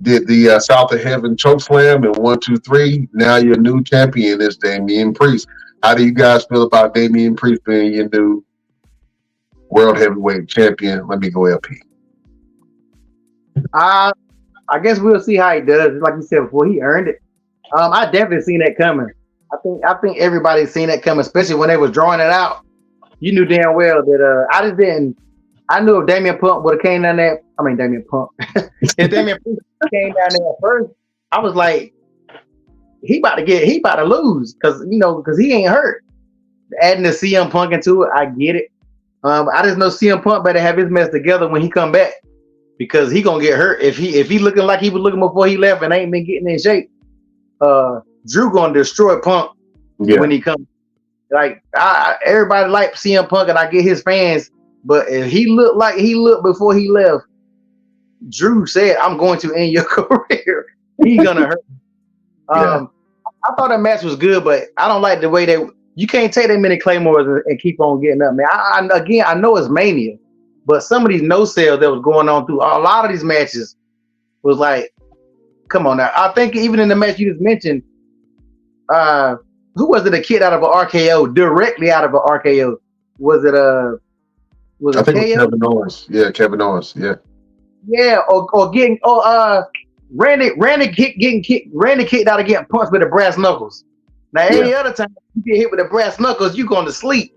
did the South of Heaven choke slam, and 1, 2, 3. Now your new champion is Damian Priest. How do you guys feel about Damian Priest being your new world heavyweight champion? Let me go LP. I guess we'll see how he does. Like you said before, he earned it. I definitely seen that coming. I think everybody's seen that coming, especially when they was drawing it out. You knew damn well that I just didn't. I knew if Damian Punk would have came down there. I mean Damian Punk. If Damian Punk came down there first, I was like, he about to lose because he ain't hurt. Adding the CM Punk into it, I get it. I just know CM Punk better have his mess together when he come back because he gonna get hurt if he looking like he was looking before he left and ain't been getting in shape. Drew gonna destroy Punk when he comes. Like everybody like CM Punk, and I get his fans, but if he looked like he looked before he left, Drew said, "I'm going to end your career." He's gonna hurt. I thought that match was good, but I don't like the way you can't take that many claymores and keep on getting up, man. I know it's Mania, but some of these no sales that was going on through a lot of these matches was like, come on now. I think even in the match you just mentioned, who was it? A kid out of an RKO, directly out of an RKO. Was it I think it was Kevin Owens. Yeah, Kevin Owens. Yeah. Yeah, or getting Randy kicked out of getting punched with the brass knuckles. Now any other time you get hit with the brass knuckles, you going to sleep.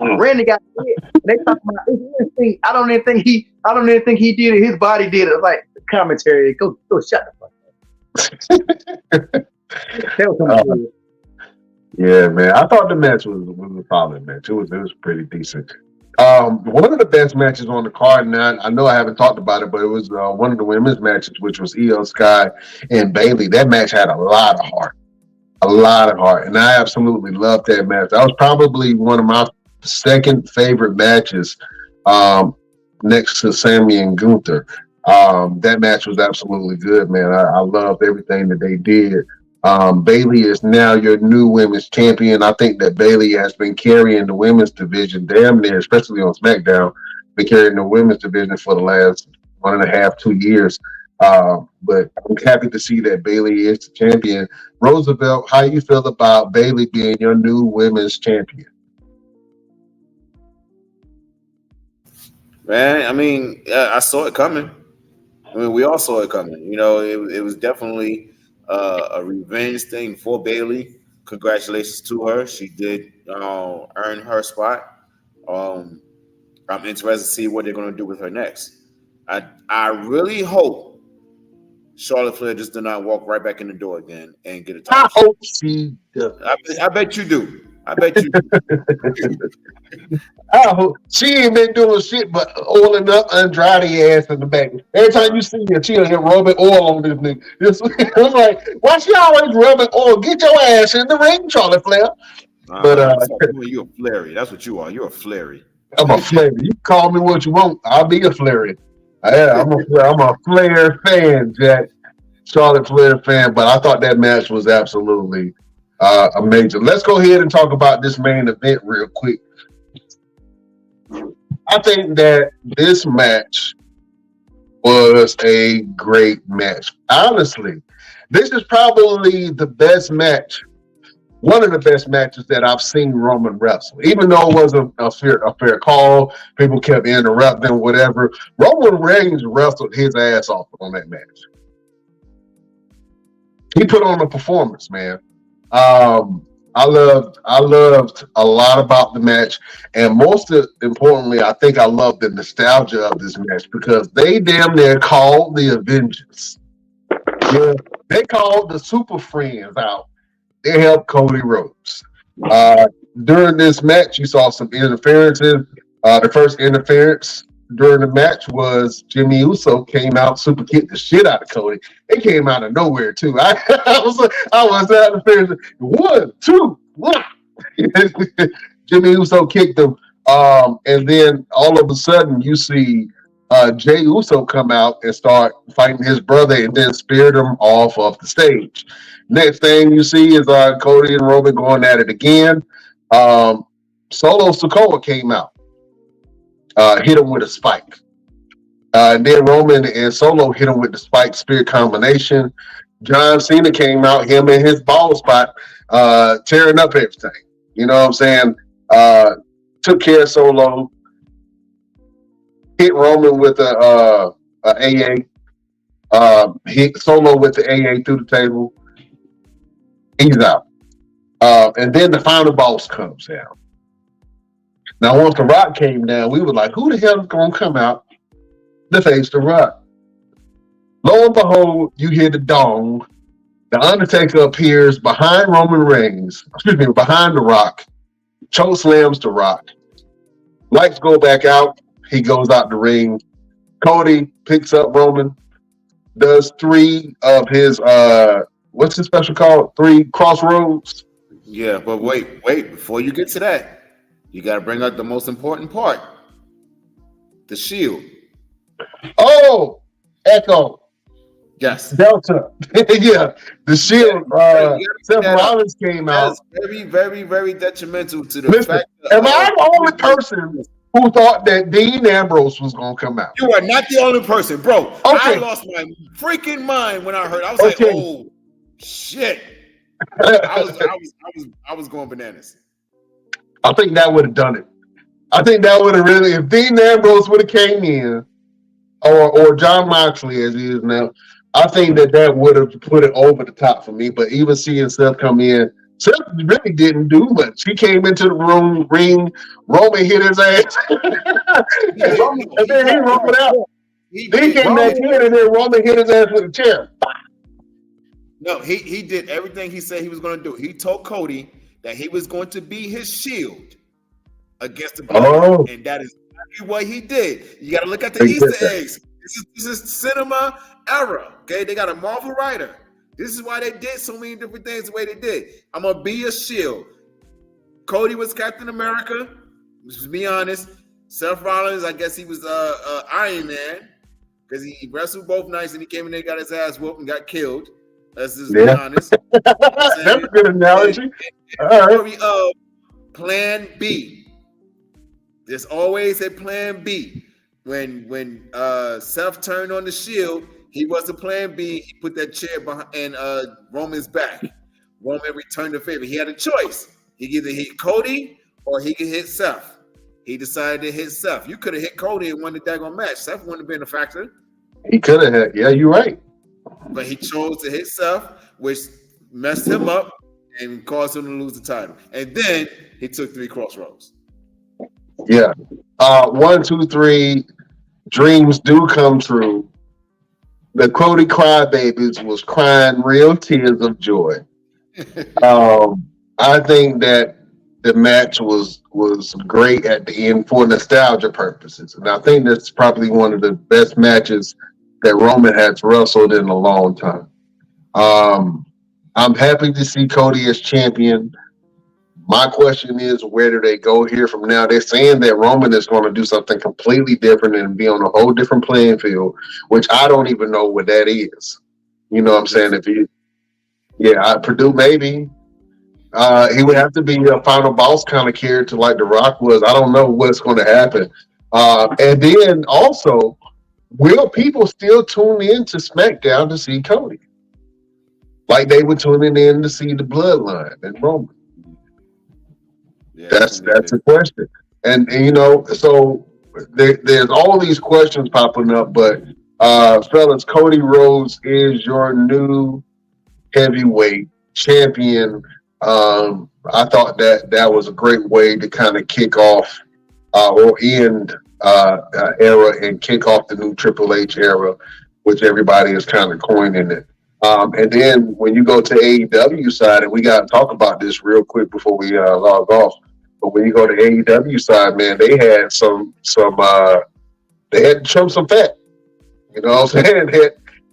Randy got hit. They talking about this instinct. I don't even think he did it. His body did it. Like commentary. Go shut the fuck up. Yeah, man. I thought the match was a solid match. It was pretty decent. One of the best matches on the card, now I know I haven't talked about it, but it was one of the women's matches, which was Io Sky and Bailey. That match had a lot of heart, and I absolutely loved that match. That was probably one of my second favorite matches, next to Sammy and Gunther. That match was absolutely good, man. I loved everything that they did. Bailey is now your new women's champion. I think that Bailey has been carrying the women's division damn near, especially on SmackDown, been carrying the women's division for the last 1.5, 2 years. But I'm happy to see that Bailey is the champion. Roosevelt, how you feel about Bailey being your new women's champion? Man, I mean, I saw it coming. I mean, we all saw it coming. You know, it was definitely a revenge thing for Bailey. Congratulations to her. She did earn her spot. I'm interested to see what they're going to do with her next. I really hope Charlotte Flair just did not walk right back in the door again and get a I title. hope she does. I bet you do. I bet you do. I hope she ain't been doing shit but oiling up Andrade ass in the back. Every time you see her, she'll hit rubbing oil on this nigga. I'm like, why she always rubbing oil? Get your ass in the ring, Charlotte Flair. But you're a flary. That's what you are. You're a flary. I'm a Flair. You call me what you want. I'll be a Flary. Yeah, I'm a Flair fan, Jack. Charlotte Flair fan. But I thought that match was absolutely amazing. Let's go ahead and talk about this main event real quick. I think that this match was a great match. Honestly, this is probably the best match, one of the best matches that I've seen Roman wrestle. Even though it wasn't a fair call, people kept interrupting, whatever. Roman Reigns wrestled his ass off on that match. He put on a performance, man. I loved a lot about the match, and most importantly, I think I loved the nostalgia of this match because they damn near called the Avengers. Yeah, they called the Super Friends out. They helped Cody Rhodes. During this match, you saw some interferences. The first interference during the match was Jimmy Uso came out, super kicked the shit out of Cody. It came out of nowhere too. I was out of 1, 2, 1. Jimmy Uso kicked him, and then all of a sudden you see Jay Uso come out and start fighting his brother, and then speared him off of the stage. Next thing you see is Cody and Roman going at it again. Solo Sikoa came out. Hit him with a spike. And then Roman and Solo hit him with the spike spear combination. John Cena came out, him and his ball spot, tearing up everything. You know what I'm saying? Took care of Solo. Hit Roman with a AA. Hit Solo with the AA through the table. He's out. And then the final boss comes out. Now, once The Rock came down, we were like, who the hell is going to come out to face The Rock? Lo and behold, you hear the dong. The Undertaker appears behind behind The Rock. Choke slams The Rock. Lights go back out. He goes out the ring. Cody picks up Roman, does 3 of his, what's his special called? 3 crossroads. Yeah, but wait, before you get to that, you got to bring up the most important part, the Shield. Oh, Echo. Yes. Delta. Yeah, the Shield. Seth Rollins came out. That's very, very, very detrimental to the fact that... Am I the only person who thought that Dean Ambrose was going to come out? You are not the only person, bro. Okay. I lost my freaking mind when I heard. I was like, oh, shit. I was going bananas. I think that would have done it. I think that would have really, if Dean Ambrose would have came in, or John Moxley as he is now, I think that would have put it over the top for me. But even seeing Seth come in, Seth really didn't do much. He came into the ring, Roman hit his ass, and then he rolled out. He came back in, and then Roman hit his ass with a chair. No, he did everything he said he was going to do. He told Cody that he was going to be his shield. against the bloodline, Oh, and that is exactly what he did. You got to look at the they did Easter that. eggs. This is cinema era. Okay, they got a Marvel writer. This is why they did so many different things the way they did. I'm gonna be your shield. Cody was Captain America. Let's be honest. Seth Rollins, I guess he was Iron Man because he wrestled both nights and he came in there, got his ass whooped, and got killed. Let's just be Yeah, honest. You know what I'm that's saying? a good And analogy. All the right. story of Plan B. There's always a Plan B. When Seth turned on the Shield, he was a Plan B. He put that chair behind in Roman's back. Roman returned the favor. He had a choice. He could either hit Cody or he could hit Seth. He decided to hit Seth. You could have hit Cody and won the daggone match. Seth wouldn't have been a factor, He could have had. Yeah, you're right. but he chose to hit Seth, which messed him up and caused him to lose the title. And then he took 3 crossroads. Yeah. 1, 2, 3. Dreams do come true. The Cody Crybabies was crying real tears of joy. I think that the match was great at the end for nostalgia purposes, and I think that's probably one of the best matches that Roman has wrestled in a long time. Um, I'm happy to see Cody as champion. My question is, where do they go here from now? They're saying that Roman is going to do something completely different and be on a whole different playing field, which I don't even know what that is. You know what I'm saying? If he, yeah, Purdue maybe. He would have to be a final boss kind of character like The Rock was. I don't know what's going to happen. And then also, will people still tune in to SmackDown to see Cody? Like they were tuning in to see the Bloodline and Roman. Yeah, That's the question. And you know, so there's all these questions popping up, but fellas, Cody Rhodes is your new heavyweight champion. I thought that was a great way to kind of kick off or end era and kick off the new Triple H era, which everybody is kind of coining it. And then when you go to AEW side, and we got to talk about this real quick before we log off. But when you go to AEW side, man, they had they had to trim some fat. You know what I'm saying?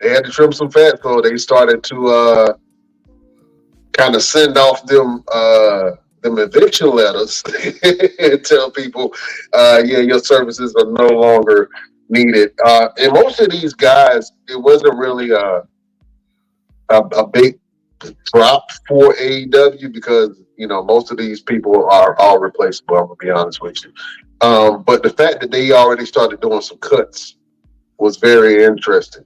They had to trim some fat, so they started to kind of send off them eviction letters and tell people, yeah, your services are no longer needed. And most of these guys, it wasn't really a big drop for AEW because you know most of these people are all replaceable. I'm gonna be honest with you. But the fact that they already started doing some cuts was very interesting.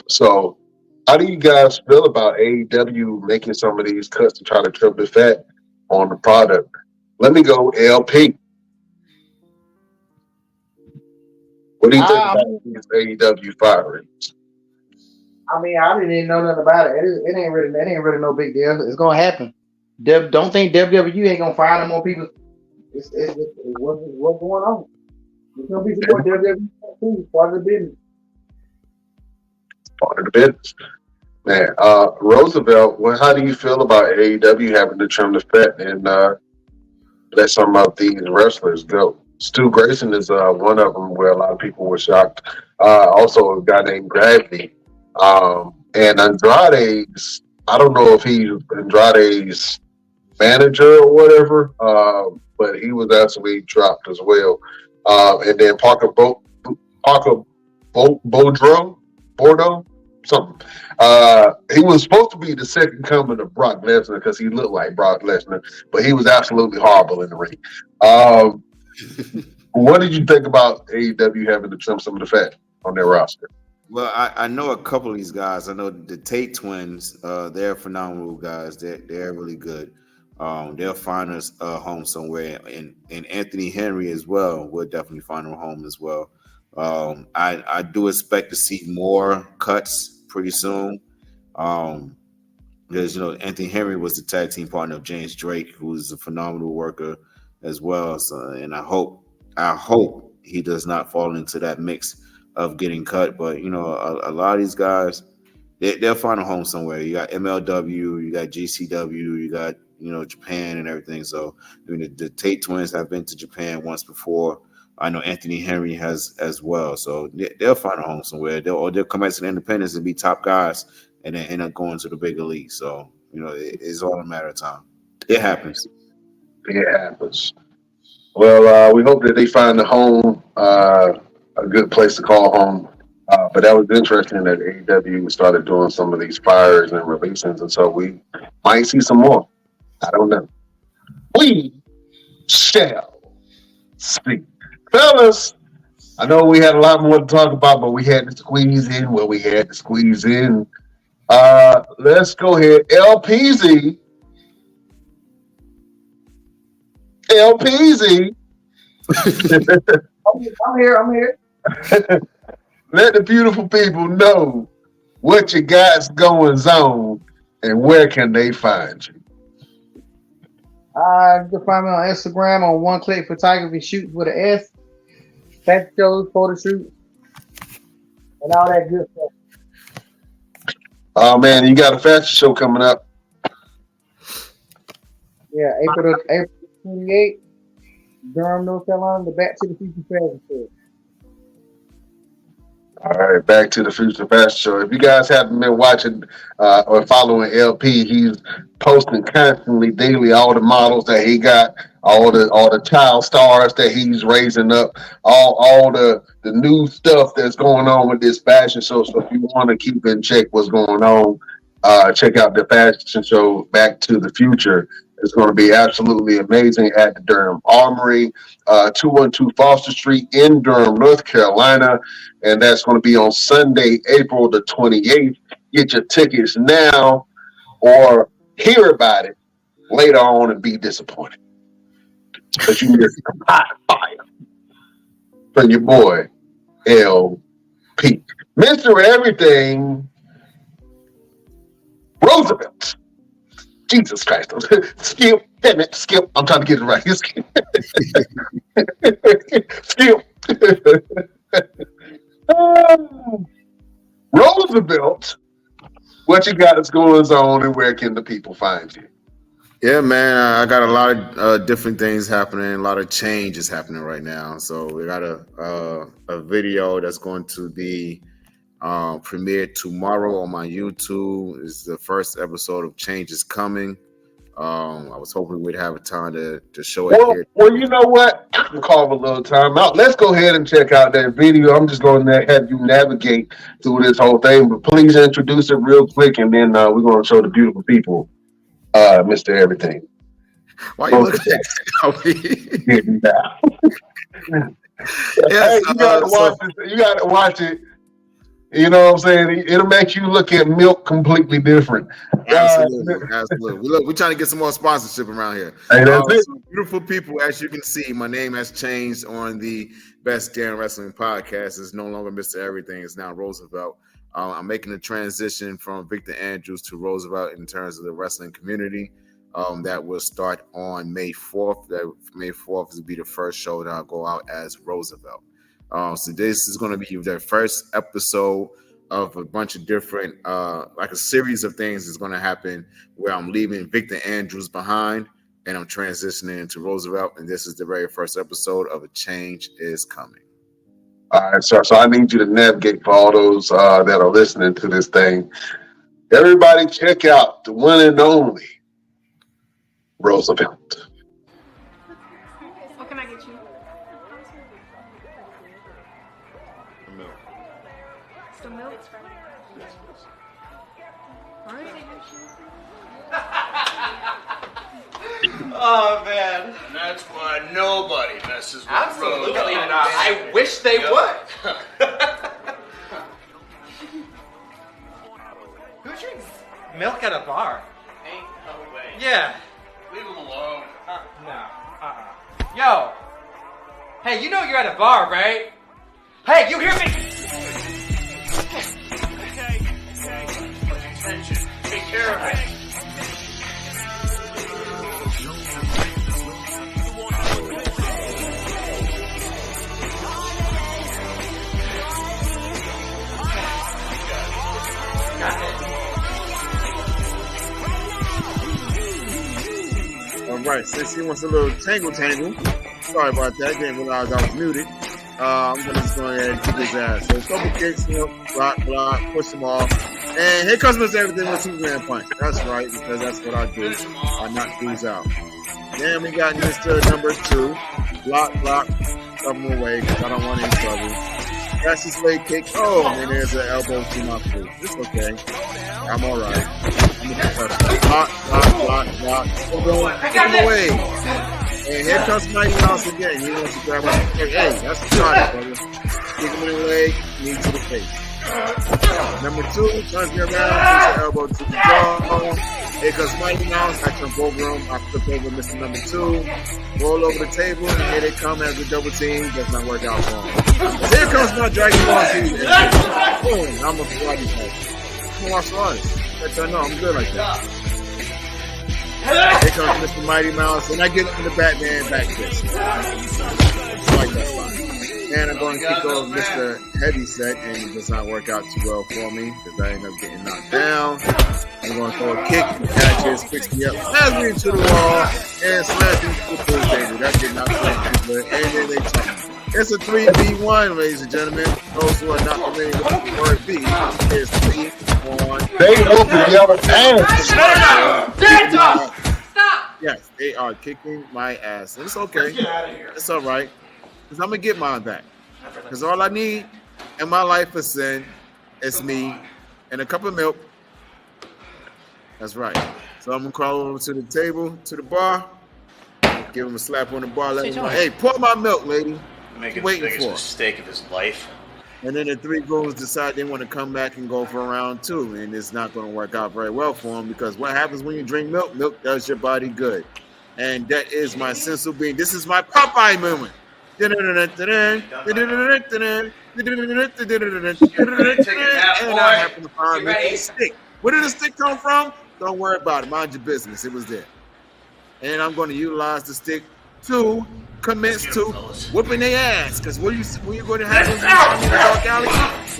So, how do you guys feel about AEW making some of these cuts to try to trim the fat on the product? Let me go LP. What do you think about these AEW firings? I mean, I didn't even know nothing about it. It ain't really no big deal. It's gonna happen. Don't think WWE ain't gonna fire no more people. It's what's going on. There's gonna be some more WWE too. Part of the business. Part of the business. Man, Roosevelt, well, how do you feel about AEW having to trim the fat and let some of these wrestlers go? Stu Grayson is one of them where a lot of people were shocked. Also, a guy named Gravity. And Andrade's, I don't know if he's Andrade's manager or whatever, but he was actually dropped as well. And then Parker Bordeaux, something. He was supposed to be the second coming of Brock Lesnar because he looked like Brock Lesnar, but he was absolutely horrible in the ring. What did you think about AEW having to trim some of the fat on their roster? Well, I know a couple of these guys. I know the Tate twins. They're phenomenal guys. They're really good. They'll find us a home somewhere, and Anthony Henry as well. We'll definitely find him a home as well. I do expect to see more cuts pretty soon. Because Anthony Henry was the tag team partner of James Drake, who's a phenomenal worker as well. So, and I hope he does not fall into that mix of getting cut. But a lot of these guys, they'll find a home somewhere. You got MLW, you got GCW, you got Japan and everything. So the Tate twins have been to Japan once before. I know Anthony Henry has as well. So they'll find a home somewhere. They'll come back to the independents and be top guys, and then end up going to the bigger league. So it's all a matter of time. It happens. It happens. Well, we hope that they find a home, a good place to call home. But that was interesting that AEW started doing some of these fires and releases, and so we might see some more. I don't know. We shall see. Fellas, I know we had a lot more to talk about, but we had to squeeze in what we had to squeeze in. Let's go ahead. LPZ. I'm here. Let the beautiful people know what you got's going on and where can they find you. You can find me on Instagram on One Click Photography Shoots with an S. Fashion shows, photo shoots, and all that good stuff. Oh man, you got a fashion show coming up. Yeah, April 28th, Durham, North Carolina, the Back to the Future Fashion Show. All right, Back to the Future Fashion Show. If you guys haven't been watching or following LP, he's posting constantly, daily, all the models that he got, all the child stars that he's raising up, all the new stuff that's going on with this fashion show. So if you want to keep in check what's going on, check out the fashion show Back to the Future. It's going to be absolutely amazing at the Durham Armory, 212 Foster Street in Durham, North Carolina. And that's going to be on Sunday, April the 28th. Get your tickets now or hear about it later on and be disappointed. Because you missed some hot fire from your boy, LP. Mr. Everything, Roosevelt. Jesus Christ. Skip. Damn it. Skip. I'm trying to get it right. Skip. Roosevelt, what you got is going on and where can the people find you? Yeah, man, I got a lot of different things happening. A lot of change is happening right now. So we got a video that's going to be premiered tomorrow on my YouTube. It's the first episode of Change is Coming. I was hoping we'd have a time to show it here. Well, you know what? We'll carve a little time out. Let's go ahead and check out that video. I'm just going to have you navigate through this whole thing, but please introduce it real quick, and then we're going to show the beautiful people, Mr. Everything. Why you looking at me? Yes, you got to watch it. You know what I'm saying? It'll make you look at milk completely different. Absolutely. We're trying to get some more sponsorship around here. Hey, that's it. So beautiful people, as you can see, my name has changed on the Best Damn Wrestling Podcast. It's no longer Mr. Everything. It's now Roosevelt. I'm making a transition from Victor Andrews to Roosevelt in terms of the wrestling community. That will start on May 4th. May 4th will be the first show that I'll go out as Roosevelt. So this is going to be the first episode of a bunch of different, like a series of things that's going to happen where I'm leaving Victor Andrews behind and I'm transitioning into Roosevelt. And this is the very first episode of A Change is Coming. All right, so I need you to navigate for all those that are listening to this thing. Everybody check out the one and only Roosevelt. What can I get you? Some milk? All right. Oh man, That's why nobody messes with absolutely Roosevelt. not. I wish they would. Who drinks milk at a bar? Ain't no way. Yeah. Leave him alone. No. Yo. Hey, you know you're at a bar, right? Hey, you hear me? Attention. Take care of it. Right, since he wants a little tangle. Sorry about that. Didn't realize I was muted. I'm gonna just go ahead and kick his ass. So a couple kicks, block, push him off. And here comes Mr. Everything with Superman punch. That's right, because that's what I do. I knock dudes out. Then we got Mr. number 2. Block, shove him away because I don't want any trouble. That's his leg kick. Oh, and there's an elbow to my foot. It's okay. I'm all right. I'm gonna press block. Kick him away. And here comes Mighty Mouse again. He wants to grab my hey, that's a shot, brother. Kick him in the leg, knee to the face. Number 2, turns me around, takes the elbow to the jaw. Here comes Mighty Mouse. I jump over him. I flip over Mr. Number 2. Roll over the table, and here they come as a double team. Does not work out for him. Here comes my Dragon Ball Z. Boom, I'm a karate fighter. I'm a martial artist. Let y'all know I'm good like that. Here comes Mr. Mighty Mouse, and I get him in the Batman back fist. I like that spot. And I'm going to kick over Mr. Heavyset, and it does not work out too well for me because I end up getting knocked down. I'm going to throw a kick, catches, picks me up, smash me into the wall, and smash me into the pool table. That did not feel good. And then they jump. It's a 3v1, ladies and gentlemen. Those who are not familiar with the word B, is 3-1. They open the other ass. Stop! Yes, they are kicking my ass. And it's okay. Get out of here. It's all right. Because I'm going to get mine back. Because all I need in my life is sin. It's me and a cup of milk. That's right. So I'm going to crawl over to the table, to the bar. Give him a slap on the bar. Let him know, hey, pour my milk, lady. Making the Waiting biggest for. mistake of his life. And then the 3 goons decide they want to come back and go for round 2. And it's not going to work out very well for them because what happens when you drink milk? Milk does your body good. And that is my sensu bean. This is my Popeye moment. And I happen to find a stick. Where did the stick come from? Don't worry about it. Mind your business. It was there. And I'm going to utilize the stick to commence to whooping their ass. Because what you going to have is in the dark alley,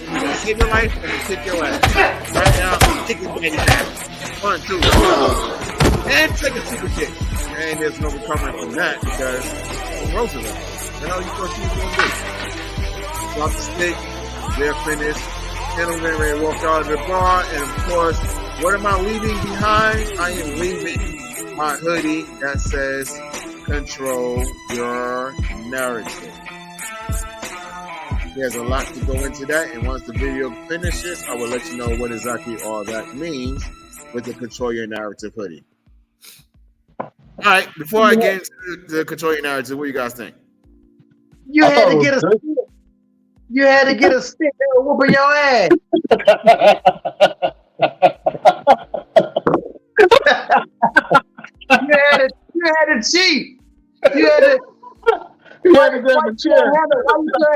you're going to save your life and kick your ass. Right now, kick his baby ass. 1, 2, 3. And take a super kick. And there's no recovering from that because I'm Roosevelt. The hell you thought you was going to do? Drop the stick. They're finished. Gentlemen ready to walk out of the bar. And of course, what am I leaving behind? I am leaving my hoodie that says control your narrative. There's a lot to go into that, and once the video finishes, I will let you know what exactly all that means with the control your narrative hoodie. All right, before I get into the control your narrative, what do you guys think? You had to get a stick. You had to get a stick that was whooping your ass. You had to cheat. You had to. Why you couldn't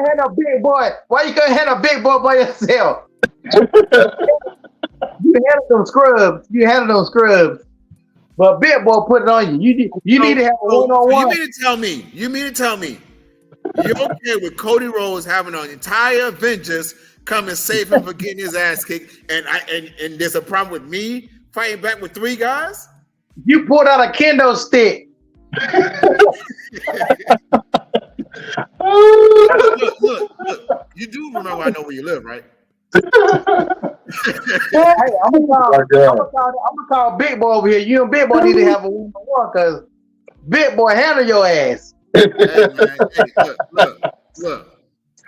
handle a big boy? Why you couldn't handle a big boy by yourself? You handled those scrubs. But big boy put it on you. You need to have a one-on-one. You mean to tell me you're okay with Cody Rhodes having an entire Avengers come and save him for getting his ass kicked, and there's a problem with me fighting back with 3 guys? You pulled out a kendo stick. Look. You do remember I know where you live, right? Hey, I'm gonna call Big Boy over here. You and Big Boy need to have a one-on-one because Big Boy handle your ass. Hey, man, look.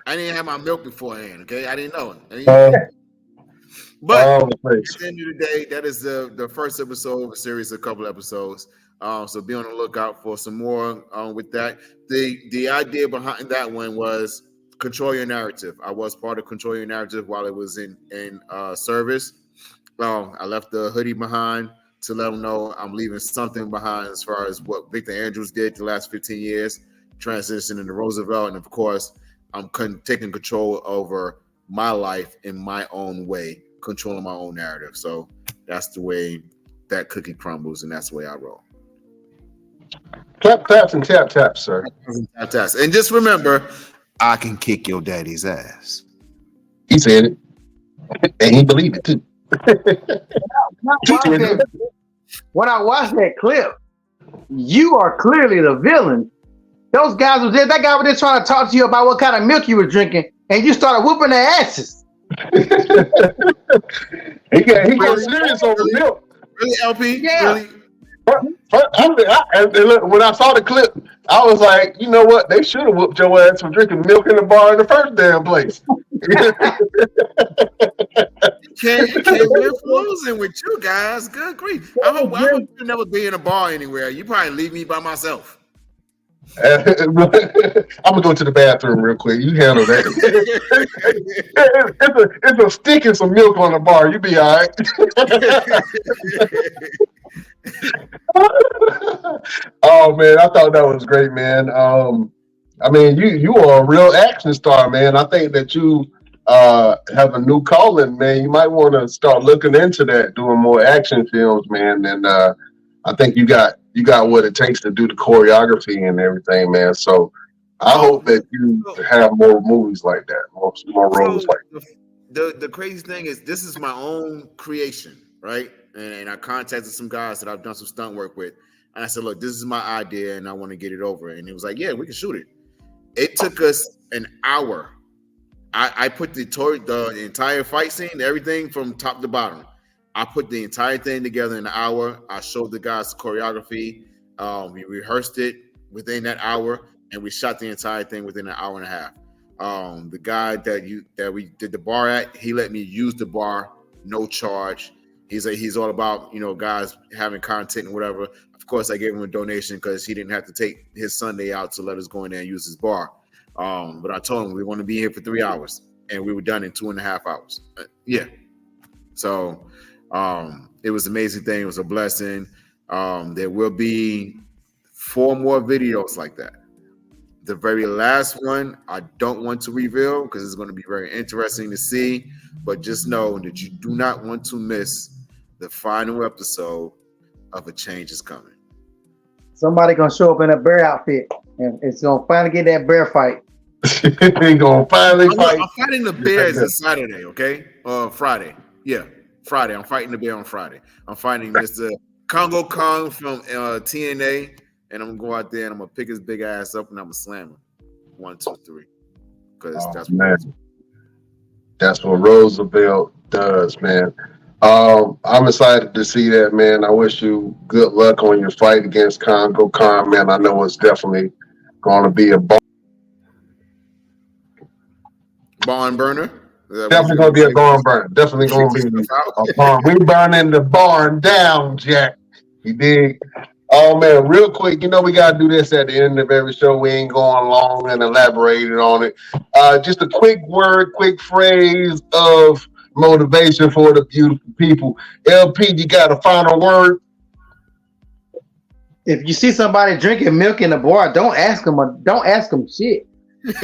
I didn't have my milk beforehand, okay? I didn't know it. But at the end of the day, that is the first episode of a series of a couple episodes. So be on the lookout for some more with that. The idea behind that one was control your narrative. I was part of control your narrative while it was in service. I left the hoodie behind to let them know I'm leaving something behind as far as what Victor Andrews did the last 15 years, transitioning to Roosevelt, and of course, I'm taking control over my life in my own way, controlling my own narrative. So that's the way that cookie crumbles, and that's the way I roll. Clap, claps, and tap, tap, sir. Tap, taps. And just remember, I can kick your daddy's ass. He said it, and he believed it too. When I watched that clip, you are clearly the villain. Those guys was there. That guy was there trying to talk to you about what kind of milk you were drinking, and you started whooping their asses. he got serious over milk. Really, LP? Yeah. Really? When I saw the clip, I was like, you know what? They should have whooped your ass for drinking milk in the bar in the first damn place. Can't win for losing with you guys. Good grief. I hope you never be in a bar anywhere. You probably leave me by myself. I'm gonna go to the bathroom real quick. You handle that. it's a stick and some milk on the bar. You be all right. Oh man, I thought that was great, man. I mean, you are a real action star, man. I think that you have a new calling, man. You might want to start looking into that, doing more action films, man. And I think you got what it takes to do the choreography and everything, man. So I hope that you have more movies like that, more roles like that. The crazy thing is, this is my own creation, right? And I contacted some guys that I've done some stunt work with, and I said, "Look, this is my idea, and I want to get it over." And it was like, "Yeah, we can shoot it." It took us an hour. I put the entire fight scene, everything from top to bottom. I put the entire thing together in an hour. I showed the guys the choreography. We rehearsed it within that hour, and we shot the entire thing within an hour and a half. The guy that we did the bar at, he let me use the bar, no charge. He's all about, guys having content and whatever. Of course, I gave him a donation because he didn't have to take his Sunday out to let us go in there and use his bar. But I told him we want to be here for 3 hours, and we were done in 2.5 hours. Yeah. So it was an amazing thing. It was a blessing. There will be 4 more videos like that. The very last one, I don't want to reveal because it's going to be very interesting to see. But just know that you do not want to miss the final episode of A Change Is Coming. Somebody gonna show up in a bear outfit, and it's gonna finally get that bear fight. They gonna finally fight. I'm fighting the bears this Saturday, okay? Friday. Yeah, Friday. I'm fighting the bear on Friday. I'm fighting Mr. Congo Kong from TNA, and I'm gonna go out there and I'm gonna pick his big ass up and I'm gonna slam him. 1, 2, 3. Because that's what Roosevelt does, man. I'm excited to see that, man. I wish you good luck on your fight against Congo Khan, man. I know it's definitely going to be a barn burner. Definitely going to be a barn burner. Definitely going to be a barn. We burning the barn down, Jack. You dig? Oh, man, real quick, we got to do this at the end of every show. We ain't going long and elaborated on it. Just a quick word, quick phrase of motivation for the beautiful people. LP, you got a final word? If you see somebody drinking milk in the bar, don't ask them shit. Leave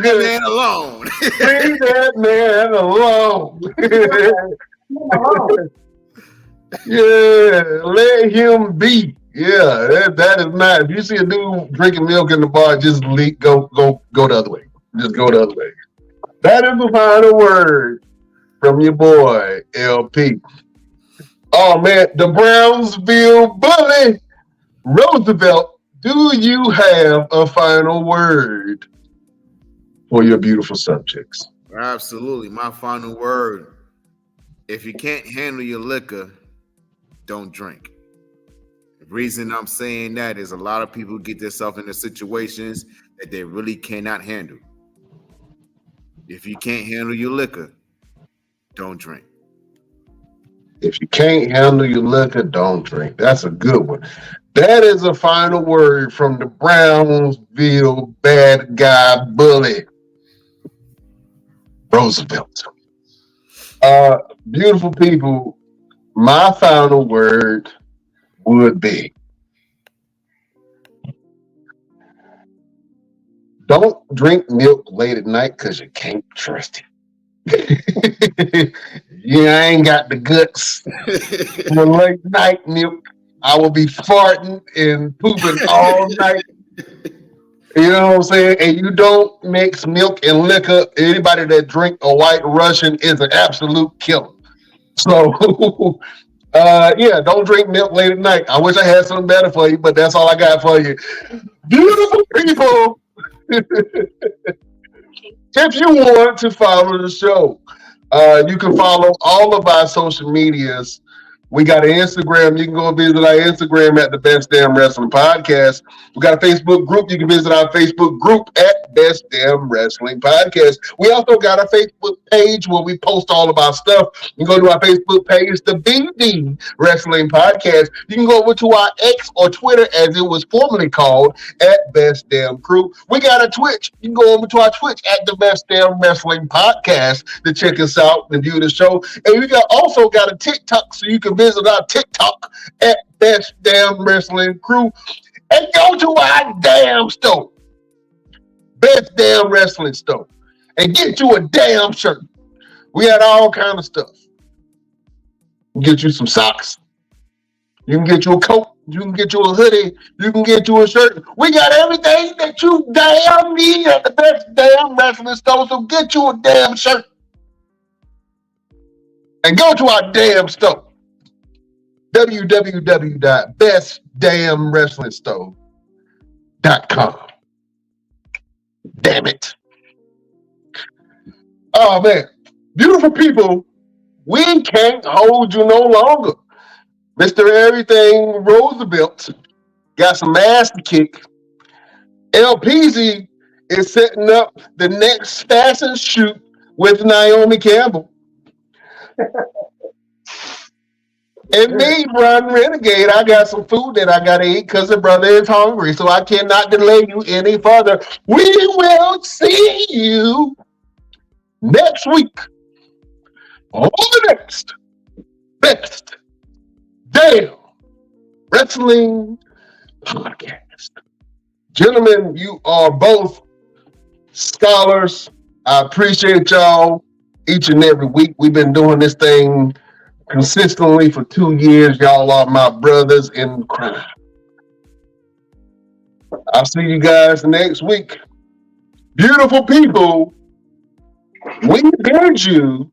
that man alone. Leave that man alone. Yeah, let him be. Yeah, that is not. If you see a dude drinking milk in the bar, just go the other way. Just go the other way. That is the final word from your boy, LP. Oh, man, the Brownsville Bully, Roosevelt, do you have a final word for your beautiful subjects? Absolutely. My final word. If you can't handle your liquor, don't drink. The reason I'm saying that is a lot of people get themselves into situations that they really cannot handle. If you can't handle your liquor, don't drink. If you can't handle your liquor, don't drink. That's a good one. That is a final word from the Brownsville bad guy bully, Roosevelt. Beautiful people, my final word would be, don't drink milk late at night because you can't trust it. Yeah, I ain't got the guts for late night milk. I will be farting and pooping all night. You know what I'm saying? And you don't mix milk and liquor. Anybody that drink a White Russian is an absolute killer. So Yeah, don't drink milk late at night. I wish I had something better for you, but that's all I got for you. Beautiful people. If you want to follow the show, you can follow all of our social medias. We got an Instagram. You can go visit our Instagram at the Best Damn Wrestling Podcast. We got a Facebook group. You can visit our Facebook group at Best Damn Wrestling Podcast. We also got a Facebook page where we post all of our stuff. You can go to our Facebook page, the BD Wrestling Podcast. You can go over to our X or Twitter, as it was formerly called, at Best Damn Crew. We got a Twitch. You can go over to our Twitch at the Best Damn Wrestling Podcast to check us out and view the show. And we also got a TikTok, so you can visit our TikTok at Best Damn Wrestling Crew. And go to our damn store, Best Damn Wrestling Store, and get you a damn shirt. We got all kind of stuff. You can get you some socks. You can get you a coat. You can get you a hoodie. You can get you a shirt. We got everything that you damn need at the Best Damn Wrestling Store. So get you a damn shirt. And go to our damn store. www.bestdamnwrestlingstore.com. Damn it. Oh, man. Beautiful people, we can't hold you no longer. Mr. Everything Roosevelt got some ass to kick. LPZ is setting up the next fashion shoot with Naomi Campbell. And me, Ron Renegade, I got some food that I got to eat because the brother is hungry, so I cannot delay you any further. We will see you next week on the next Best Damn Wrestling Podcast. Gentlemen, you are both scholars. I appreciate y'all each and every week. We've been doing this thing consistently for 2 years. Y'all are my brothers in crime. I'll see you guys next week. Beautiful people, we bid you